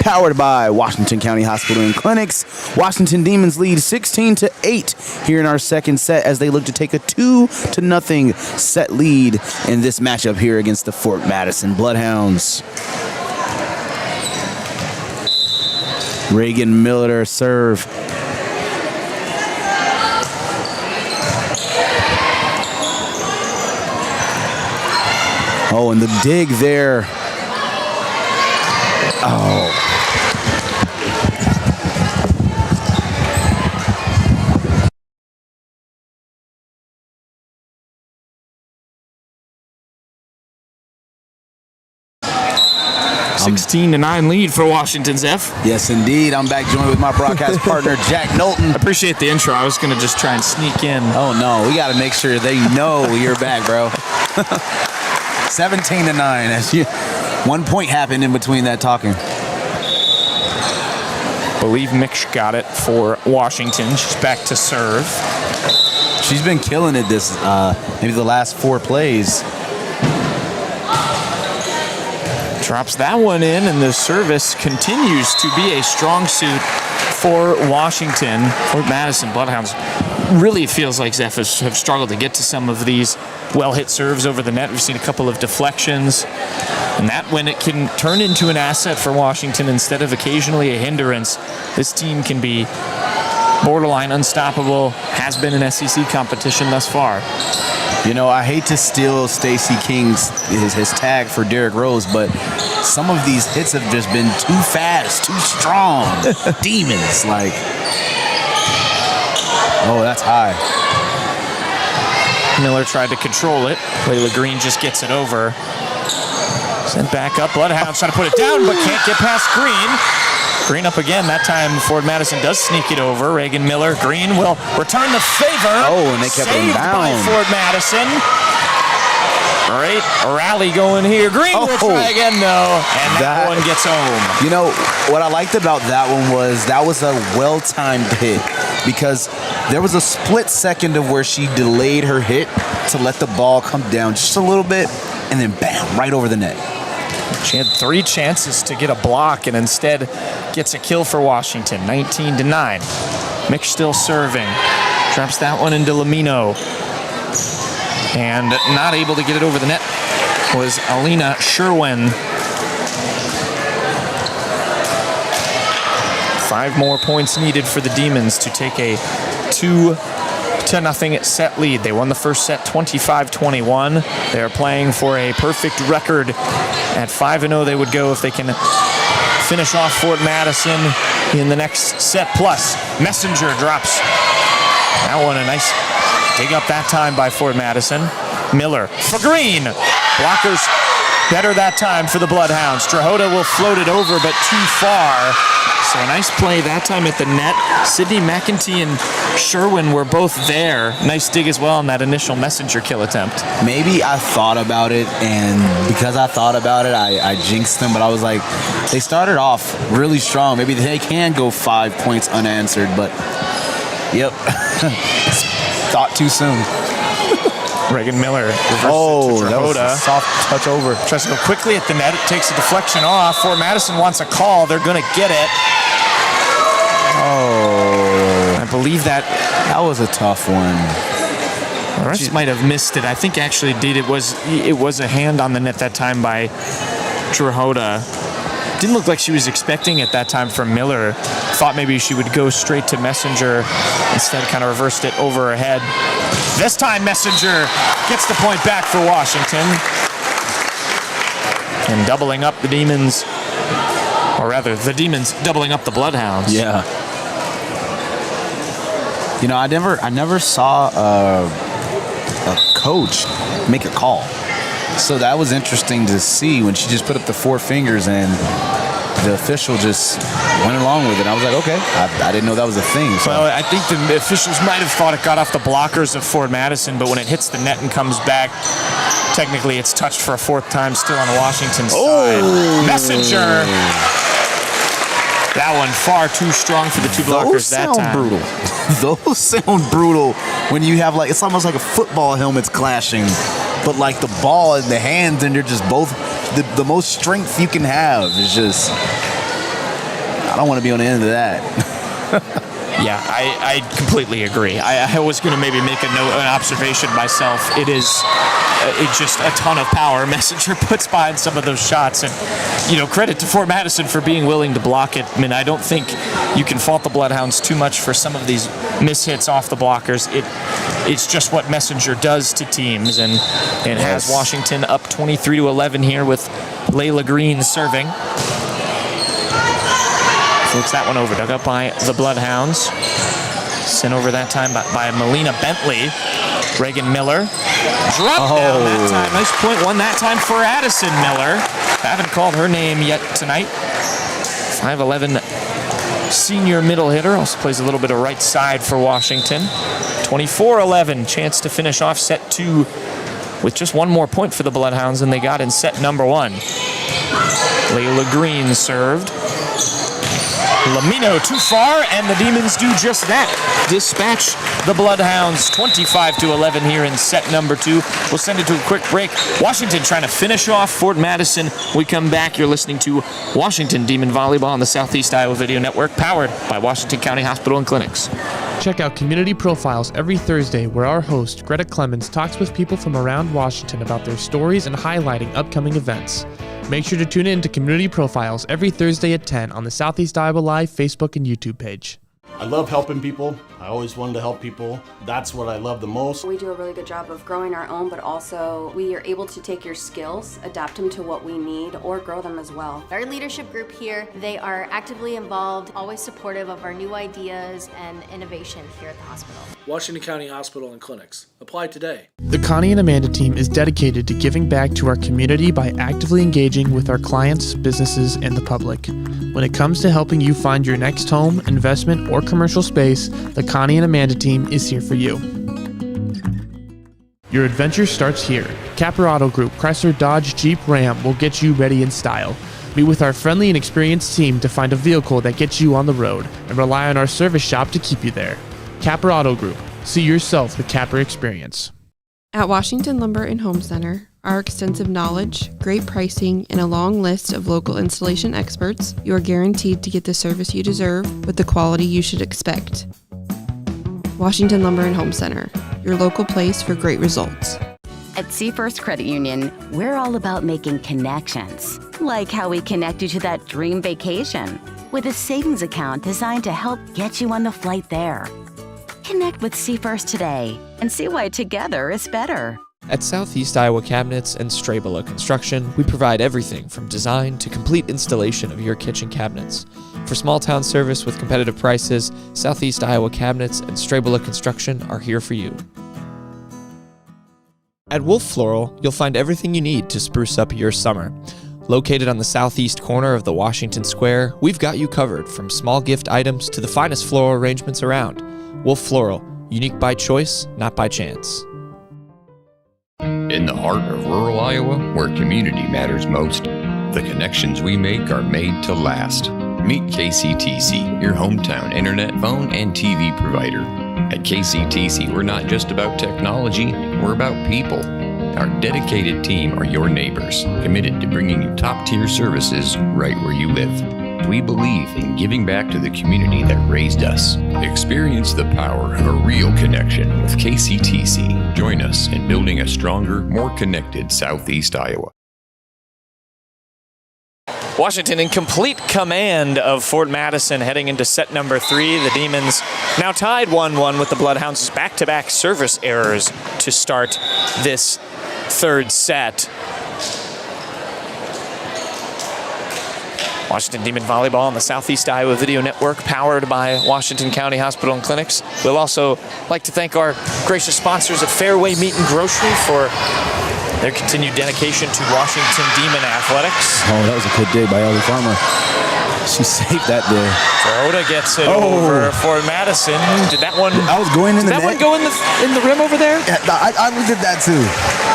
powered by Washington County Hospital and Clinics. Washington Demons lead 16-8 here in our second set as they look to take a 2-0 set lead in this matchup here against the Fort Madison Bloodhounds. Reagan Miller serve. Oh, and the dig there. Oh. A 16-9 lead for Washington's F. Yes, indeed. I'm back joined with my broadcast partner, Jack Knowlton. I appreciate the intro. I was going to just try and sneak in. Oh, no. We got to make sure they know you're back, bro. 17-9. As 1 point happened in between that talking. Believe Mix got it for Washington. She's back to serve. She's been killing it this maybe the last 4 plays. Drops that one in, and the service continues to be a strong suit for Washington. Fort Madison Bloodhounds really feels like Zeph have struggled to get to some of these well-hit serves over the net. We've seen a couple of deflections, and that when it can turn into an asset for Washington instead of occasionally a hindrance, this team can be borderline unstoppable, has been an SEC competition thus far. You know, I hate to steal Stacey King's his tag for Derrick Rose, but some of these hits have just been too fast, too strong. Demons, like. Oh, that's high. Miller tried to control it. Layla Green just gets it over. Sent back up. Bloodhounds trying to put it down, but can't get past Green. Green up again. That time Fort Madison does sneak it over. Reagan Miller. Green will return the favor. Oh, and they kept it saved down. By Fort Madison. Great rally going here. Green will try again, though, and that one gets home. You know, what I liked about that one was that was a well-timed hit because there was a split second of where she delayed her hit to let the ball come down just a little bit, and then bam, right over the net. She had 3 chances to get a block and instead gets a kill for Washington, 19-9. Mick still serving. Drops that one into Lamino. And not able to get it over the net was Alina Sherwin. 5 more points needed for the Demons to take a 2-0 set lead. They won the first set 25-21. They are playing for a perfect record. At 5-0 they would go if they can finish off Fort Madison in the next set. Plus, Messenger drops that one. A nice dig up that time by Fort Madison. Miller for Green. Blockers better that time for the Bloodhounds. Strahota will float it over, but too far. So a nice play that time at the net. Sydney McEntee and Sherwin were both there. Nice dig as well on that initial Messenger kill attempt. Maybe I thought about it, and because I thought about it, I jinxed them, but I was like, they started off really strong. Maybe they can go 5 points unanswered, but yep. Thought too soon. Reagan Miller reverses to that was Strahota. a soft touch over. Tries to go quickly at the net. It takes a deflection off. Fort Madison wants a call. They're going to get it. Oh. I believe that was a tough one. The rest might have missed it. I think actually it was a hand on the net that time by Strahota. Didn't look like she was expecting it that time from Miller. Thought maybe she would go straight to Messenger. Instead, kind of reversed it over her head. This time, Messenger gets the point back for Washington. And doubling up the Demons, or rather, the Demons doubling up the Bloodhounds. Yeah. You know, I never saw a coach make a call. So that was interesting to see when she just put up the 4 fingers and the official just went along with it. I was like, okay, I didn't know that was a thing. So. Well, I think the officials might have thought it got off the blockers of Fort Madison, but when it hits the net and comes back, technically it's touched for a 4th time still on Washington's side. Messenger. That one far too strong for the 2 blockers that time. Brutal. Those sound brutal when you have it's almost like a football helmet's clashing, but like the ball in the hands and they're just both the most strength you can have is just, I don't want to be on the end of that. Yeah, I completely agree. I was going to maybe make an observation myself. It's just a ton of power Messenger puts behind some of those shots. And, credit to Fort Madison for being willing to block it. I mean, I don't think you can fault the Bloodhounds too much for some of these mishits off the blockers. It's just what Messenger does to teams. And it has Washington up 23-11 here with Layla Green serving. Flips that one over, dug up by the Bloodhounds. Sent over that time by Melina Bentley. Reagan Miller. Dropped down that time. Nice point one that time for Addison Miller. Haven't called her name yet tonight. 5'11" senior middle hitter. Also plays a little bit of right side for Washington. 24-11. Chance to finish off set 2 with just 1 more point for the Bloodhounds than they got in set number 1. Layla Green served. Lamino too far, and the Demons do just that. Dispatch the Bloodhounds 25-11 here in set number 2. We'll send it to a quick break. Washington trying to finish off Fort Madison. We come back. You're listening to Washington Demon Volleyball on the Southeast Iowa Video Network, powered by Washington County Hospital and Clinics. Check out Community Profiles every Thursday, where our host, Greta Clemens, talks with people from around Washington about their stories and highlighting upcoming events. Make sure to tune in to Community Profiles every Thursday at 10 on the Southeast Iowa Live Facebook and YouTube page. I love helping people. I always wanted to help people. That's what I love the most. We do a really good job of growing our own, but also we are able to take your skills, adapt them to what we need, or grow them as well. Our leadership group here, they are actively involved, always supportive of our new ideas and innovation here at the hospital. Washington County Hospital and Clinics. Apply today. The Connie and Amanda team is dedicated to giving back to our community by actively engaging with our clients, businesses, and the public. When it comes to helping you find your next home, investment, or commercial space, the Connie and Amanda team is here for you. Your adventure starts here. Caprado Group Chrysler Dodge Jeep Ram will get you ready in style. Meet with our friendly and experienced team to find a vehicle that gets you on the road and rely on our service shop to keep you there. Caprado Group. See yourself the Capra experience. At Washington Lumber and Home Center, our extensive knowledge, great pricing, and a long list of local installation experts, you are guaranteed to get the service you deserve with the quality you should expect. Washington Lumber and Home Center, your local place for great results. At Seafirst Credit Union, we're all about making connections, like how we connect you to that dream vacation with a savings account designed to help get you on the flight there. Connect with Seafirst today and see why together is better. At Southeast Iowa Cabinets and Strabela Construction, we provide everything from design to complete installation of your kitchen cabinets. For small town service with competitive prices, Southeast Iowa Cabinets and Strabela Construction are here for you. At Wolf Floral, you'll find everything you need to spruce up your summer. Located on the southeast corner of the Washington Square, we've got you covered from small gift items to the finest floral arrangements around. Wolf Floral, unique by choice, not by chance. In the heart of rural Iowa, where community matters most, the connections we make are made to last. Meet KCTC, your hometown internet, phone, and TV provider. At KCTC, we're not just about technology, we're about people. Our dedicated team are your neighbors, committed to bringing you top-tier services right where you live. We believe in giving back to the community that raised us. Experience the power of a real connection with KCTC. Join us in building a stronger, more connected Southeast Iowa. Washington in complete command of Fort Madison heading into set number 3. The Demons now tied 1-1 with the Bloodhounds' back-to-back service errors to start this third set. Washington Demon Volleyball on the Southeast Iowa Video Network, powered by Washington County Hospital and Clinics. We'll also like to thank our gracious sponsors at Fairway Meat and Grocery for their continued dedication to Washington Demon Athletics. Oh, that was a good day by Ellie Farmer. She saved that day. Rhoda gets it over for Madison. Did that one? I was going in the net. Did that one go in the rim over there? Yeah, I looked at that too.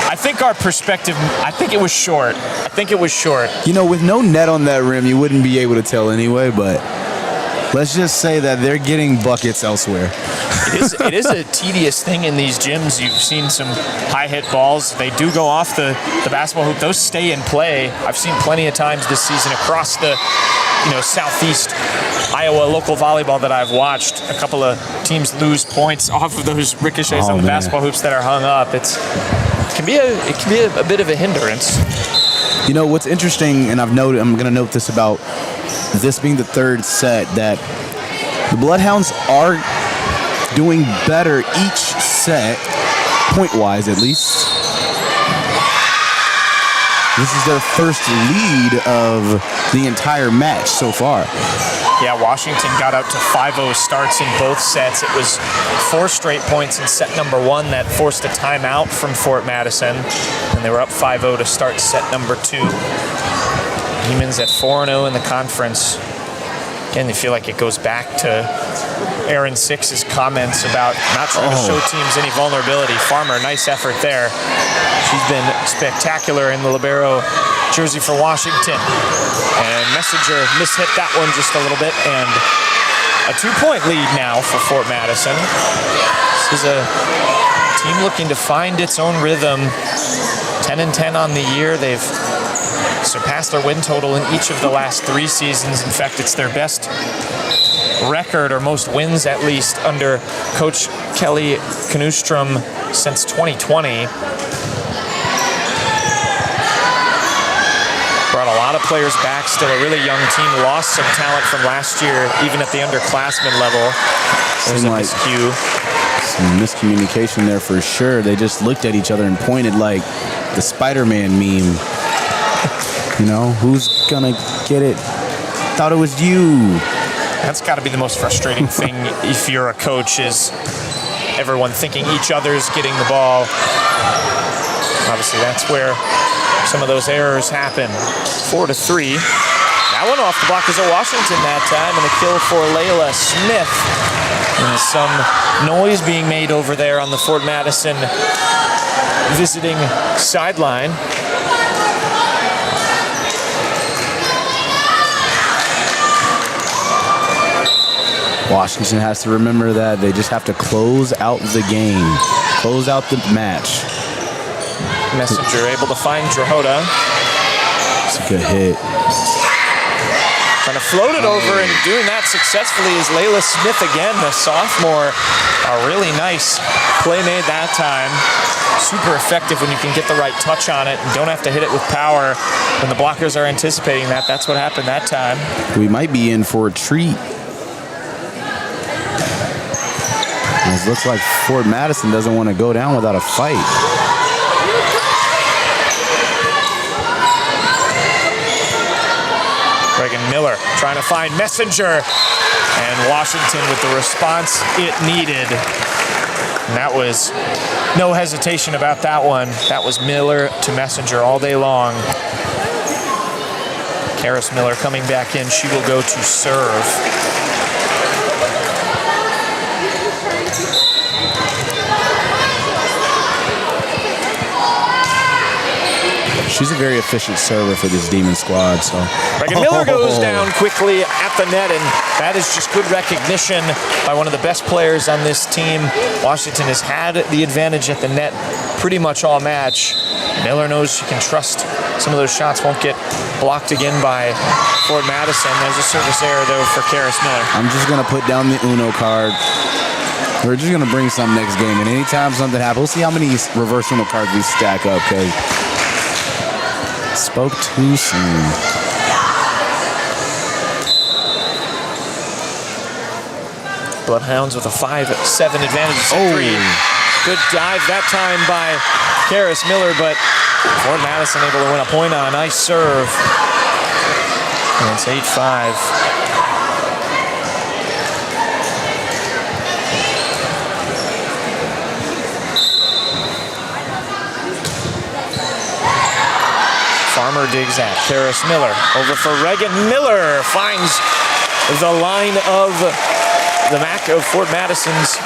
I think our perspective, I think it was short. You know, with no net on that rim, you wouldn't be able to tell anyway, but let's just say that they're getting buckets elsewhere. It is a tedious thing in these gyms. You've seen some high hit balls. They do go off the basketball hoop. Those stay in play. I've seen plenty of times this season across the Southeast Iowa local volleyball that I've watched. A couple of teams lose points off of those ricochets on the basketball hoops that are hung up. It can be a bit of a hindrance. You know what's interesting, and I'm going to note this about this being the third set, that the Bloodhounds are doing better each set, point-wise at least. This is their first lead of the entire match so far. Yeah, Washington got out to 5-0 starts in both sets. It was 4 straight points in set number 1 that forced a timeout from Fort Madison, and they were up 5-0 to start set number 2. Demons at 4-0 in the conference. Again, they feel like it goes back to Aaron Six's comments about not trying to show teams any vulnerability. Farmer, nice effort there. She's been spectacular in the libero jersey for Washington. And Messenger mishit that one just a little bit, and a 2-point lead now for Fort Madison. This is a team looking to find its own rhythm. 10-10 on the year. They've surpassed their win total in each of the last 3 seasons. In fact, it's their best record, or most wins at least, under Coach Kelly Knustrom since 2020. Brought a lot of players back, still a really young team. Lost some talent from last year, even at the underclassmen level. There's a miscue. Some miscommunication there for sure. They just looked at each other and pointed like the Spider-Man meme. You know, who's gonna get it? Thought it was you. That's got to be the most frustrating thing if you're a coach, is everyone thinking each other's getting the ball. Obviously, that's where some of those errors happen. 4-3. That one off the block is a Washington that time, and a kill for Layla Smith. And some noise being made over there on the Fort Madison visiting sideline. Washington has to remember that they just have to close out the game, close out the match. Messenger able to find Drahota. It's a good hit. Trying to float it over, and doing that successfully is Layla Smith again, the sophomore. A really nice play made that time. Super effective when you can get the right touch on it and don't have to hit it with power. When the blockers are anticipating that, that's what happened that time. We might be in for a treat. It looks like Fort Madison doesn't want to go down without a fight. Reagan Miller trying to find Messenger, and Washington with the response it needed. And that was no hesitation about that one. That was Miller to Messenger all day long. Karis Miller coming back in. She will go to serve. She's a very efficient server for this Demon squad. So Reagan Miller goes down quickly at the net, and that is just good recognition by one of the best players on this team. Washington has had the advantage at the net pretty much all match. Miller knows she can trust some of those shots won't get blocked again by Fort Madison. There's a service error, though, for Karis Miller. I'm just going to put down the Uno card. We're just going to bring some next game, and anytime something happens, we'll see how many reverse Uno cards we stack up, because spoke too soon. Bloodhounds with a 5-7 advantage. Good dive that time by Karis Miller, but Fort Madison able to win a point on a nice serve. And it's 8-5. Farmer digs at Karis Miller. Over for Reagan Miller. Finds the line of the MAC of Fort Madison's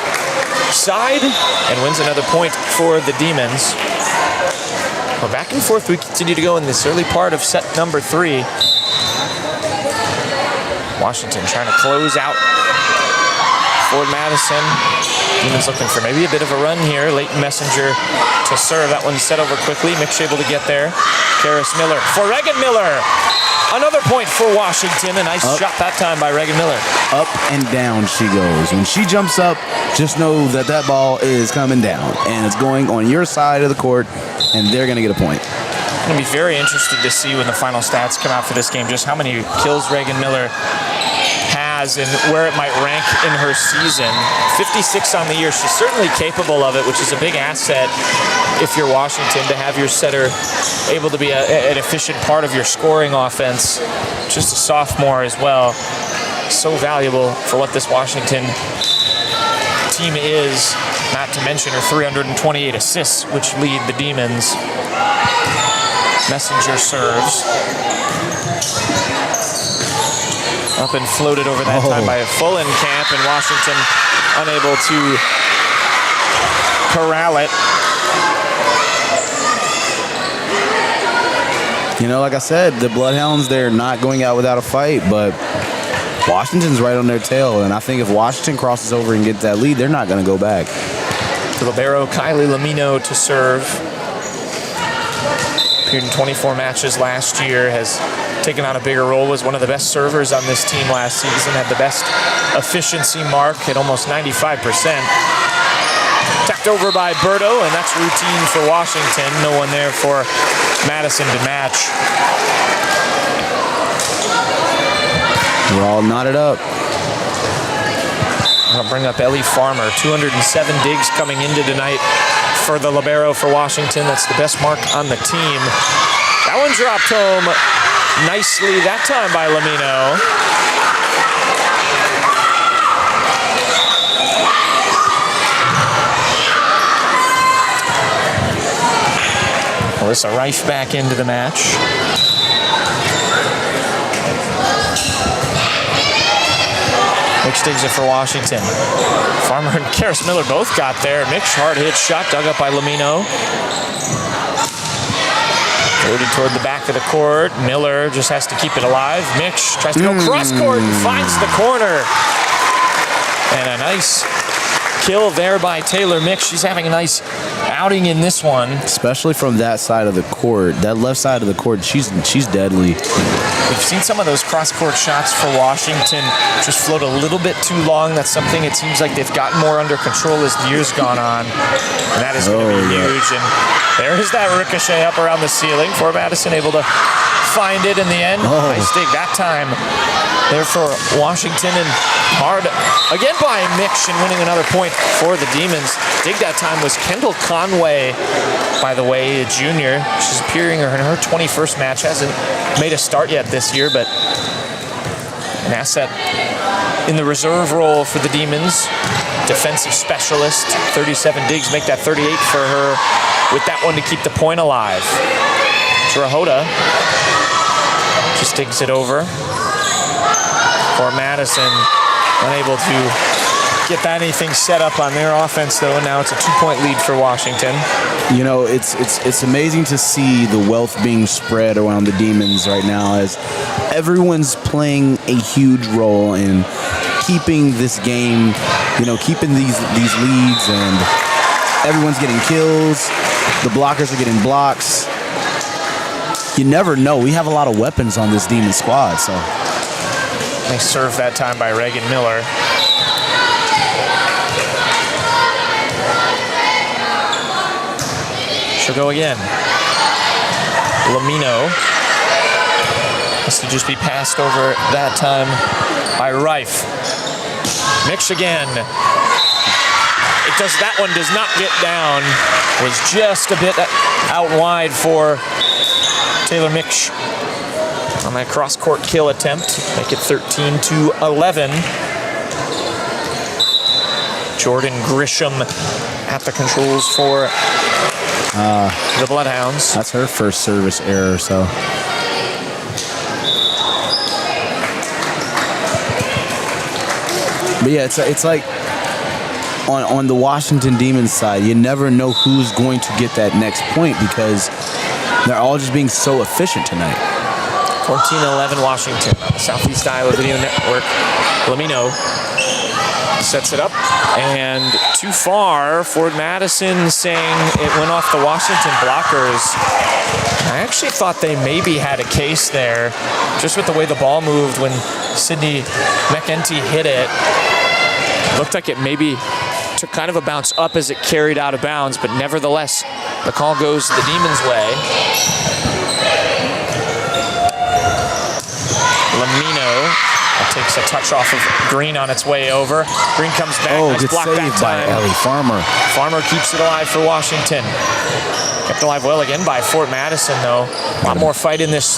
side and wins another point for the Demons. Well, back and forth we continue to go in this early part of set number 3. Washington trying to close out Fort Madison. Demons looking for maybe a bit of a run here. Leighton Messenger to serve. That one set over quickly. Mick's able to get there. Karis Miller for Reagan Miller. Another point for Washington. A nice shot that time by Reagan Miller. Up and down she goes. When she jumps up, just know that that ball is coming down. And it's going on your side of the court, and they're going to get a point. I'm going to be very interested to see when the final stats come out for this game, just how many kills Reagan Miller has and where it might rank in her season. 56 on the year. She's certainly capable of it, which is a big asset if you're Washington, to have your setter able to be an efficient part of your scoring offense. Just a sophomore as well. So valuable for what this Washington team is, not to mention her 328 assists, which lead the Demons. Messenger serves. Up and floated over that time by Fullenkamp, and Washington unable to corral it. You know, like I said, the Bloodhounds, they're not going out without a fight, but Washington's right on their tail, and I think if Washington crosses over and gets that lead, they're not going to go back. The libero, Kylie Lamino, to serve. Appeared in 24 matches last year, has taken on a bigger role, was one of the best servers on this team last season, had the best efficiency mark at almost 95%. Tapped over by Berto, and that's routine for Washington. No one there for Madison to match. We're all knotted up. I'll bring up Ellie Farmer. 207 digs coming into tonight for the libero for Washington. That's the best mark on the team. That one dropped home nicely that time by Lamino. Melissa Reif back into the match. Mix digs it for Washington. Farmer and Karis Miller both got there. Mix, hard hit shot, dug up by Lamino. Floated toward the back of the court. Miller just has to keep it alive. Mix tries to go cross court and finds the corner. And a nice kill there by Taylor Mix. She's having a nice outing in this one. Especially from that side of the court. That left side of the court, she's deadly. We've seen some of those cross-court shots for Washington just float a little bit too long. That's something it seems like they've gotten more under control as the year's gone on. And that is going to be huge. And there is that ricochet up around the ceiling. Fort Madison able to find it in the end. Nice dig that time there for Washington, and hard again by Mix, and winning another point for the Demons. Dig that time was Kendall Conway, by the way, a junior. She's appearing in her 21st match. Hasn't made a start yet this year, but an asset in the reserve role for the Demons. Defensive specialist. 37 digs make that 38 for her with that one to keep the point alive. Drahota just digs it over. For Madison, unable to get anything set up on their offense, though, and now it's a 2-point lead for Washington. You know, it's amazing to see the wealth being spread around the Demons right now, as everyone's playing a huge role in keeping this game, you know, keeping these leads, and everyone's getting kills. The blockers are getting blocks. You never know. We have a lot of weapons on this Demon squad, so. Nice serve that time by Reagan Miller. She'll go again. Lamino has to just be passed over that time by Rife. Mix again. That one does not get down. Was just a bit out wide for Taylor Mix on that cross-court kill attempt. Make it 13-11. Jordan Grisham at the controls for the Bloodhounds. That's her first service error, so. But yeah, it's like on the Washington Demons side, you never know who's going to get that next point because they're all just being so efficient tonight. 14-11 Washington on the Southeast Iowa Video Network. Lamino sets it up, and too far. Fort Madison saying it went off the Washington blockers. I actually thought they maybe had a case there, just with the way the ball moved when Sydney McEntee hit it. Looked like it maybe took kind of a bounce up as it carried out of bounds, but nevertheless, the call goes the Demons' way. Lamino takes a touch off of Green on its way over. Green comes back. Nice good block save that by time. Ellie Farmer. Farmer keeps it alive for Washington. Kept alive well again by Fort Madison, though. A lot more fight in this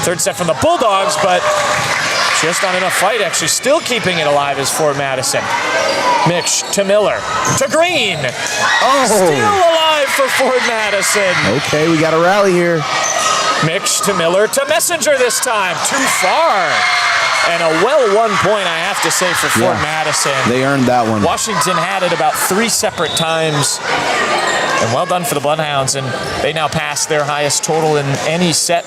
third set from the Bulldogs, but just not enough fight, actually. Still keeping it alive is Fort Madison. Mitch to Miller to Green. Still alive for Fort Madison. Okay, we got a rally here. Mitch to Miller to Messenger this time. Too far. And a well-won point, I have to say, for Fort Madison. They earned that one. Washington had it about 3 separate times. And well done for the Bloodhounds. And they now pass their highest total in any set,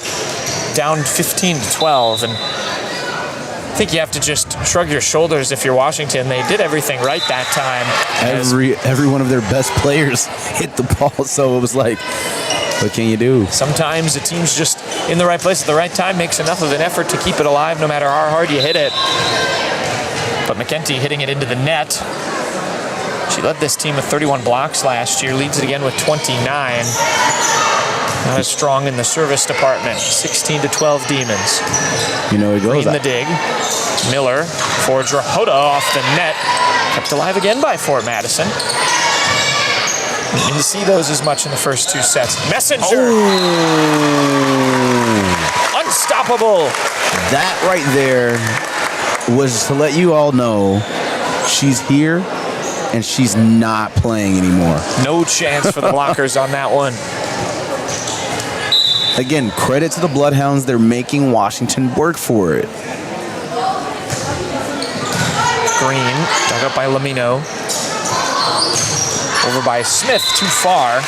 down 15-12. And I think you have to just shrug your shoulders if you're Washington. They did everything right that time. Every one of their best players hit the ball, so it was like, what can you do? Sometimes the team's just in the right place at the right time, makes enough of an effort to keep it alive no matter how hard you hit it. But McEntee hitting it into the net. She led this team with 31 blocks last year, leads it again with 29. Not as strong in the service department. 16-12 Demons. You know, it goes. Green the dig. Miller for Drahota off the net. Kept alive again by Fort Madison. You didn't see those as much in the first 2 sets. Messenger! Unstoppable! That right there was to let you all know she's here and she's not playing anymore. No chance for the blockers on that one. Again, credit to the Bloodhounds. They're making Washington work for it. Screen, dug up by Lamino. Over by Smith, too far.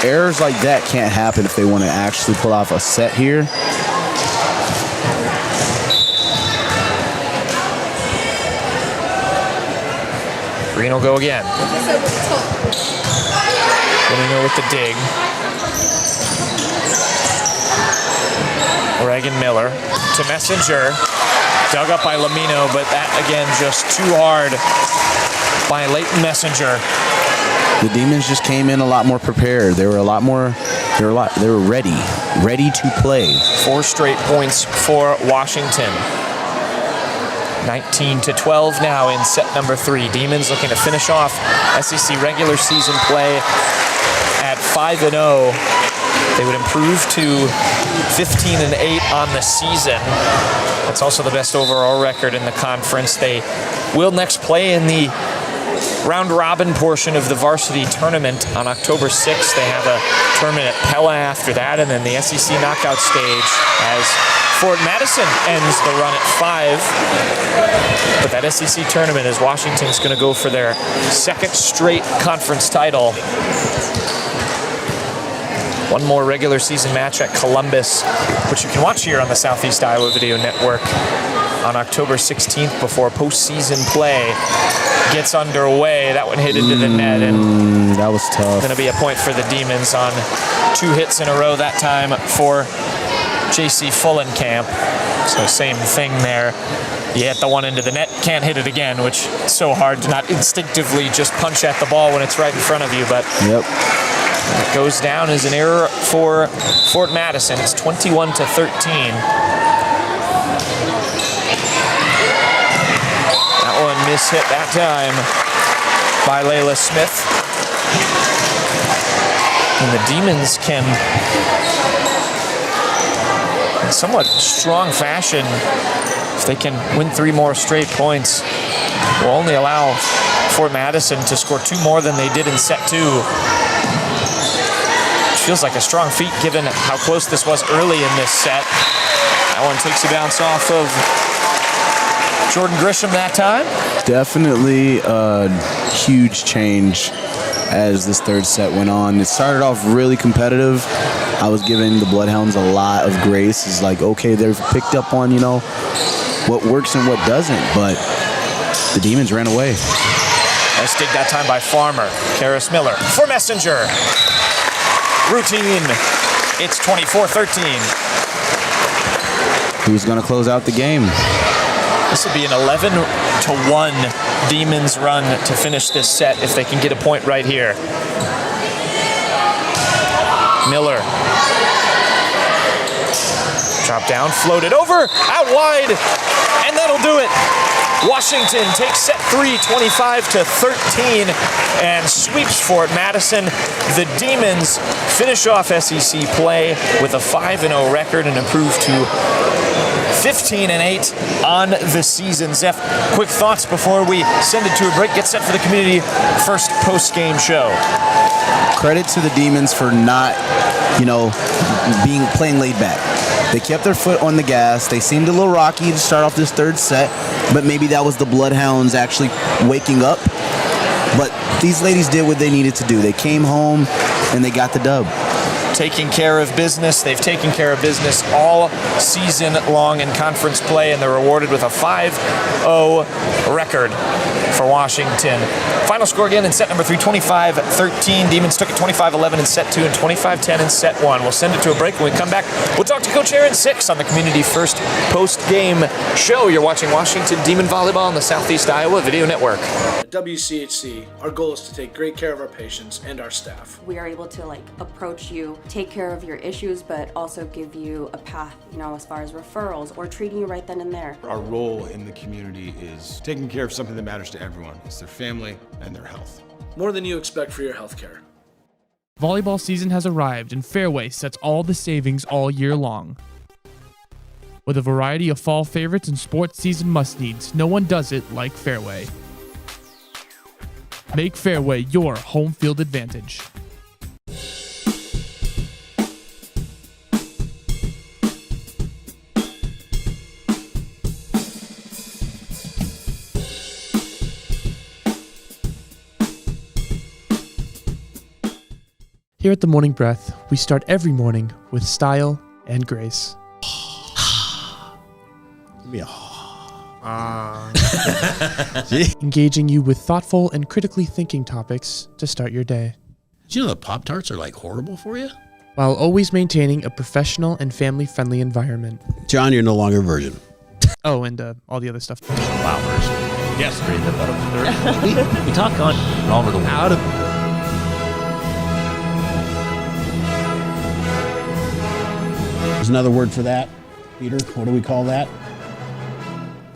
Errors like that can't happen if they want to actually pull off a set here. Green will go again. Lamino with the dig. Reagan Miller to Messenger. Dug up by Lamino, but that again just too hard by Leighton Messenger. The Demons just came in a lot more prepared. They were ready to play. 4 straight points for Washington. 19-12 now in set number 3. Demons looking to finish off SEC regular season play at 5-0. They would improve to 15-8 on the season. That's also the best overall record in the conference. They will next play in the round-robin portion of the varsity tournament on October 6th. They have a tournament at Pella after that, and then the SEC knockout stage as Fort Madison ends the run at 5. But that SEC tournament is Washington's going to go for their 2nd straight conference title. One more regular season match at Columbus, which you can watch here on the Southeast Iowa Video Network on October 16th before postseason play gets underway. That one hit into the net, and that was tough. Going to be a point for the Demons on 2 hits in a row that time for J.C. Fullenkamp. So same thing there. You hit the one into the net, can't hit it again, which is so hard to not instinctively just punch at the ball when it's right in front of you. But yep. It goes down as an error for Fort Madison. It's 21-13. That one mishit that time by Layla Smith. And the Demons can, in somewhat strong fashion, if they can win 3 more straight points, will only allow Fort Madison to score 2 more than they did in set 2. Feels like a strong feat given how close this was early in this set. That one takes a bounce off of Jordan Grisham that time. Definitely a huge change as this 3rd set went on. It started off really competitive. I was giving the Bloodhounds a lot of grace. It's like, okay, they've picked up on, what works and what doesn't, but the Demons ran away. Nice dig that time by Farmer. Karis Miller for Messenger. Routine. It's 24-13. Who's going to close out the game? This would be an 11-1 Demons run to finish this set if they can get a point right here. Miller. Drop down, floated over, out wide, and that'll do it. Washington takes set 3, 25-13, and sweeps Fort Madison. The Demons finish off SEC play with a 5-0 record and improve to 15-8 on the season. Zeph, quick thoughts before we send it to a break. Get set for the community first post-game show. Credit to the Demons for not, playing laid back. They kept their foot on the gas. They seemed a little rocky to start off this 3rd set, but maybe that was the Bloodhounds actually waking up. But these ladies did what they needed to do. They came home and they got the dub. Taking care of business. They've taken care of business all season long in conference play, and they're rewarded with a 5-0 record for Washington. Final score again in set number 3, 25-13. Demons took it 25-11 in set 2 and 25-10 in set 1. We'll send it to a break. When we come back, we'll talk to Coach Aaron Six on the Community First post-game show. You're watching Washington Demon Volleyball on the Southeast Iowa Video Network. At WCHC, our goal is to take great care of our patients and our staff. We are able to approach you, take care of your issues, but also give you a path, as far as referrals or treating you right then and there. Our role in the community is taking care of something that matters to everyone. It's their family and their health. More than you expect for your health care. Volleyball season has arrived, and Fairway sets all the savings all year long. With a variety of fall favorites and sports season must-needs, no one does it like Fairway. Make Fairway your home field advantage. Here at The Morning Breath, we start every morning with style and grace. Give me a Engaging you with thoughtful and critically thinking topics to start your day. Did you know that Pop-Tarts are like horrible for you? While always maintaining a professional and family-friendly environment. John, you're no longer a virgin. Oh, and all the other stuff. Wow, version. Yes, great. We talk on all over the world. There's another word for that, Peter. What do we call that?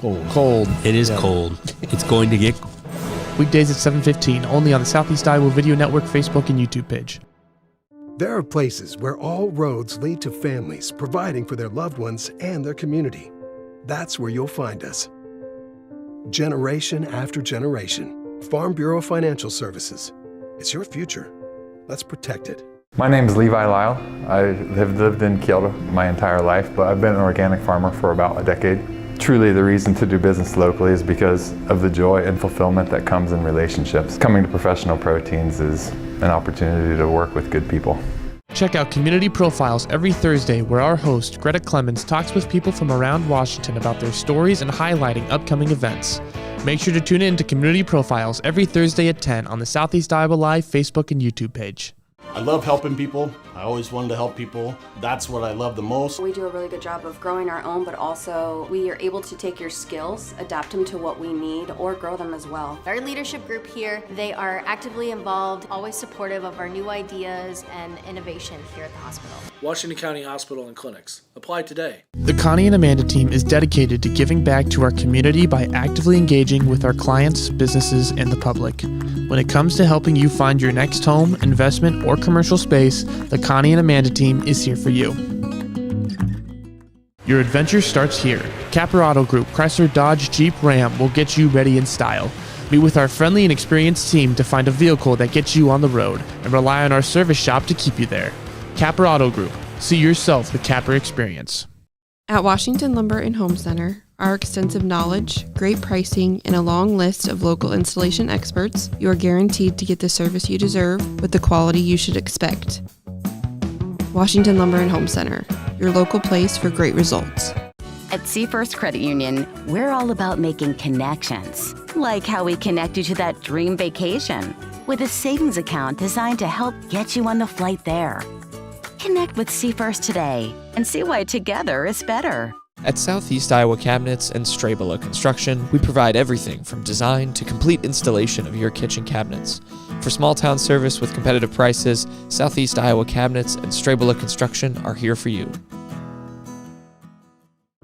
Cold. It is cold. It's going to get Weekdays at 7:15, only on the Southeast Iowa Video Network Facebook and YouTube page. There are places where all roads lead to families providing for their loved ones and their community. That's where you'll find us. Generation after generation, Farm Bureau Financial Services. It's your future. Let's protect it. My name is Levi Lyle. I have lived in Kyoto my entire life, but I've been an organic farmer for about a decade. Truly, the reason to do business locally is because of the joy and fulfillment that comes in relationships. Coming to Professional Proteins is an opportunity to work with good people. Check out Community Profiles every Thursday, where our host, Greta Clemens, talks with people from around Washington about their stories and highlighting upcoming events. Make sure to tune in to Community Profiles every Thursday at 10 on the Southeast Iowa Live Facebook and YouTube page. I love helping people. I always wanted to help people. That's what I love the most. We do a really good job of growing our own, but also we are able to take your skills, adapt them to what we need, or grow them as well. Our leadership group here, they are actively involved, always supportive of our new ideas and innovation here at the hospital. Washington County Hospital and Clinics. Apply today. The Connie and Amanda team is dedicated to giving back to our community by actively engaging with our clients, businesses, and the public. When it comes to helping you find your next home, investment, or commercial space, the Connie and Amanda team is here for you. Your adventure starts here. Capper Auto Group, Chrysler, Dodge, Jeep, Ram will get you ready in style. Meet with our friendly and experienced team to find a vehicle that gets you on the road, and rely on our service shop to keep you there. Capper Auto Group. See yourself the Capper experience. At Washington Lumber and Home Center, our extensive knowledge, great pricing, and a long list of local installation experts, you are guaranteed to get the service you deserve with the quality you should expect. Washington Lumber and Home Center, your local place for great results. At Seafirst Credit Union, we're all about making connections, like how we connect you to that dream vacation with a savings account designed to help get you on the flight there. Connect with Seafirst today and see why together is better. At Southeast Iowa Cabinets and Strabela Construction, we provide everything from design to complete installation of your kitchen cabinets. For small town service with competitive prices, Southeast Iowa Cabinets and Strabela Construction are here for you.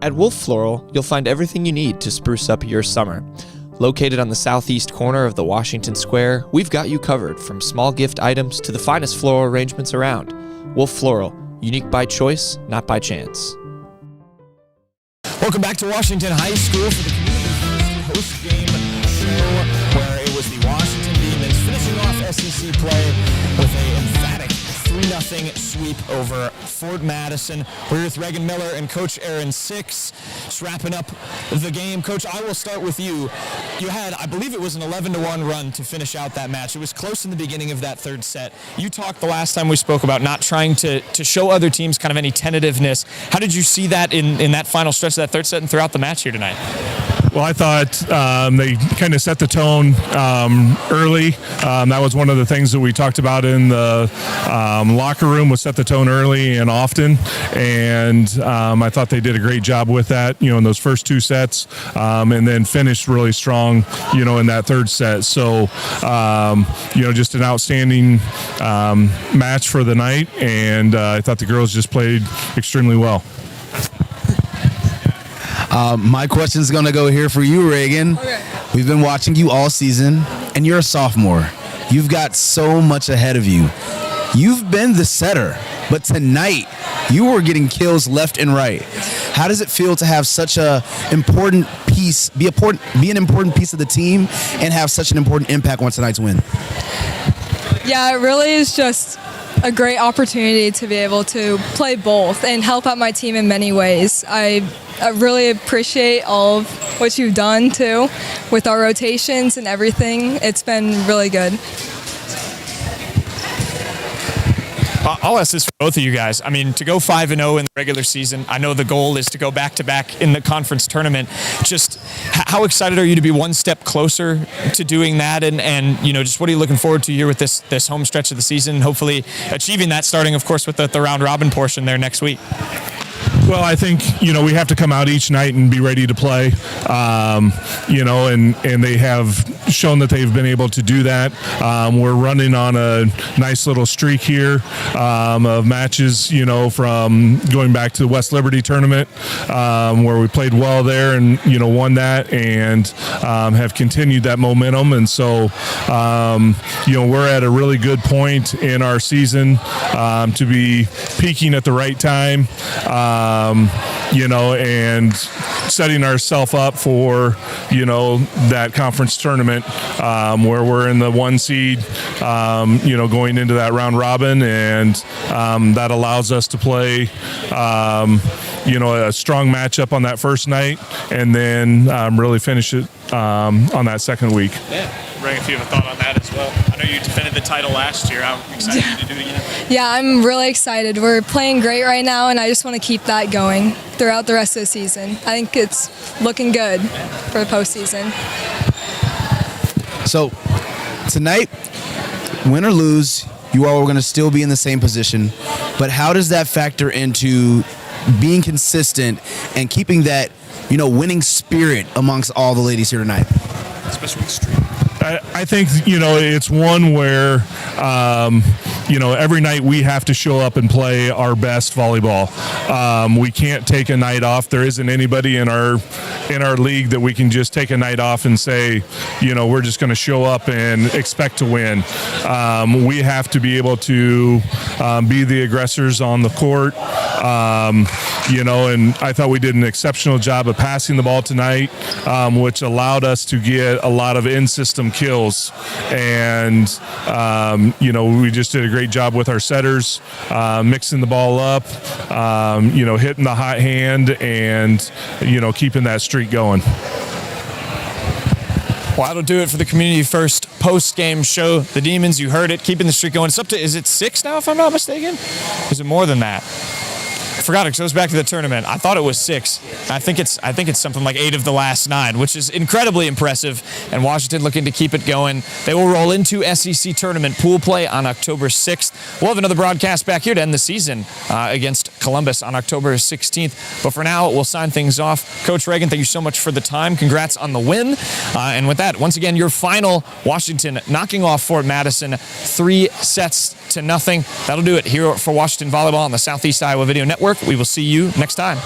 At Wolf Floral, you'll find everything you need to spruce up your summer. Located on the southeast corner of the Washington Square, we've got you covered from small gift items to the finest floral arrangements around. Wolf Floral, unique by choice, not by chance. Welcome back to Washington High School for the community post-game show, where it was the Washington Demons finishing off SEC play with an emphatic 3-0 sweep over Fort Madison. We're with Reagan Miller and Coach Aaron Six, just wrapping up the game. Coach, I will start with you. You had, I believe it was an 11-1 run to finish out that match. It was close in the beginning of that third set. You talked the last time we spoke about not trying to show other teams kind of any tentativeness. How did you see that in that final stretch of that third set and throughout the match here tonight? Well, I thought they kind of set the tone early. That was one of the things that we talked about in the locker room, was set the tone early and often. And I thought they did a great job with that, in those first two sets, and then finished really strong, in that third set. So, just an outstanding match for the night. And I thought the girls just played extremely well. My question's going to go here for you, Reagan. Okay. We've been watching you all season, and you're a sophomore. You've got so much ahead of you. You've been the setter, but tonight you were getting kills left and right. How does it feel to have such a important piece, be an important piece of the team, and have such an important impact on tonight's win? Yeah, it really is just a great opportunity to be able to play both and help out my team in many ways. I really appreciate all of what you've done too with our rotations and everything. It's been really good. I'll ask this for both of you guys. I mean, to go 5-0 in the regular season, I know the goal is to go back-to-back in the conference tournament. Just how excited are you to be one step closer to doing that? And just what are you looking forward to here with this home stretch of the season, hopefully achieving that, starting, of course, with the round-robin portion there next week? Well, I think, we have to come out each night and be ready to play, and they have shown that they've been able to do that. We're running on a nice little streak here of matches, from going back to the West Liberty tournament, where we played well there and, won that and have continued that momentum. And so, we're at a really good point in our season to be peaking at the right time. And setting ourselves up for, that conference tournament where we're in the 1 seed, going into that round robin. And that allows us to play, a strong matchup on that first night and then really finish it on that second week. Yeah. Ring, if you have a thought on that as well. I know you defended the title last year. How excited are you to do it again? Yeah, I'm really excited. We're playing great right now, and I just want to keep that going throughout the rest of the season. I think it's looking good for the postseason. So, tonight, win or lose, you all are going to still be in the same position. But how does that factor into being consistent and keeping that, winning spirit amongst all the ladies here tonight? Especially with the streak. I think, it's one where, every night we have to show up and play our best volleyball. We can't take a night off. There isn't anybody in our league that we can just take a night off and say, we're just going to show up and expect to win. We have to be able to be the aggressors on the court. And I thought we did an exceptional job of passing the ball tonight, which allowed us to get a lot of in-system kills. And, we just did a great job with our setters, mixing the ball up, hitting the hot hand and, keeping that streak going. Well, that'll do it for the Community First post-game show. The Demons, you heard it, keeping the streak going. It's up to, is it 6 now, if I'm not mistaken? Is it more than that? I forgot it goes back to the tournament. I thought it was 6. I think it's something like 8 of the last 9, which is incredibly impressive. And Washington looking to keep it going. They will roll into SEC tournament pool play on October 6th. We'll have another broadcast back here to end the season against Columbus on October 16th. But for now, we'll sign things off. Coach Reagan, thank you so much for the time. Congrats on the win. And with that, once again, your final, Washington knocking off Fort Madison 3-0. That'll do it here for Washington Volleyball on the Southeast Iowa Video Network. We will see you next time.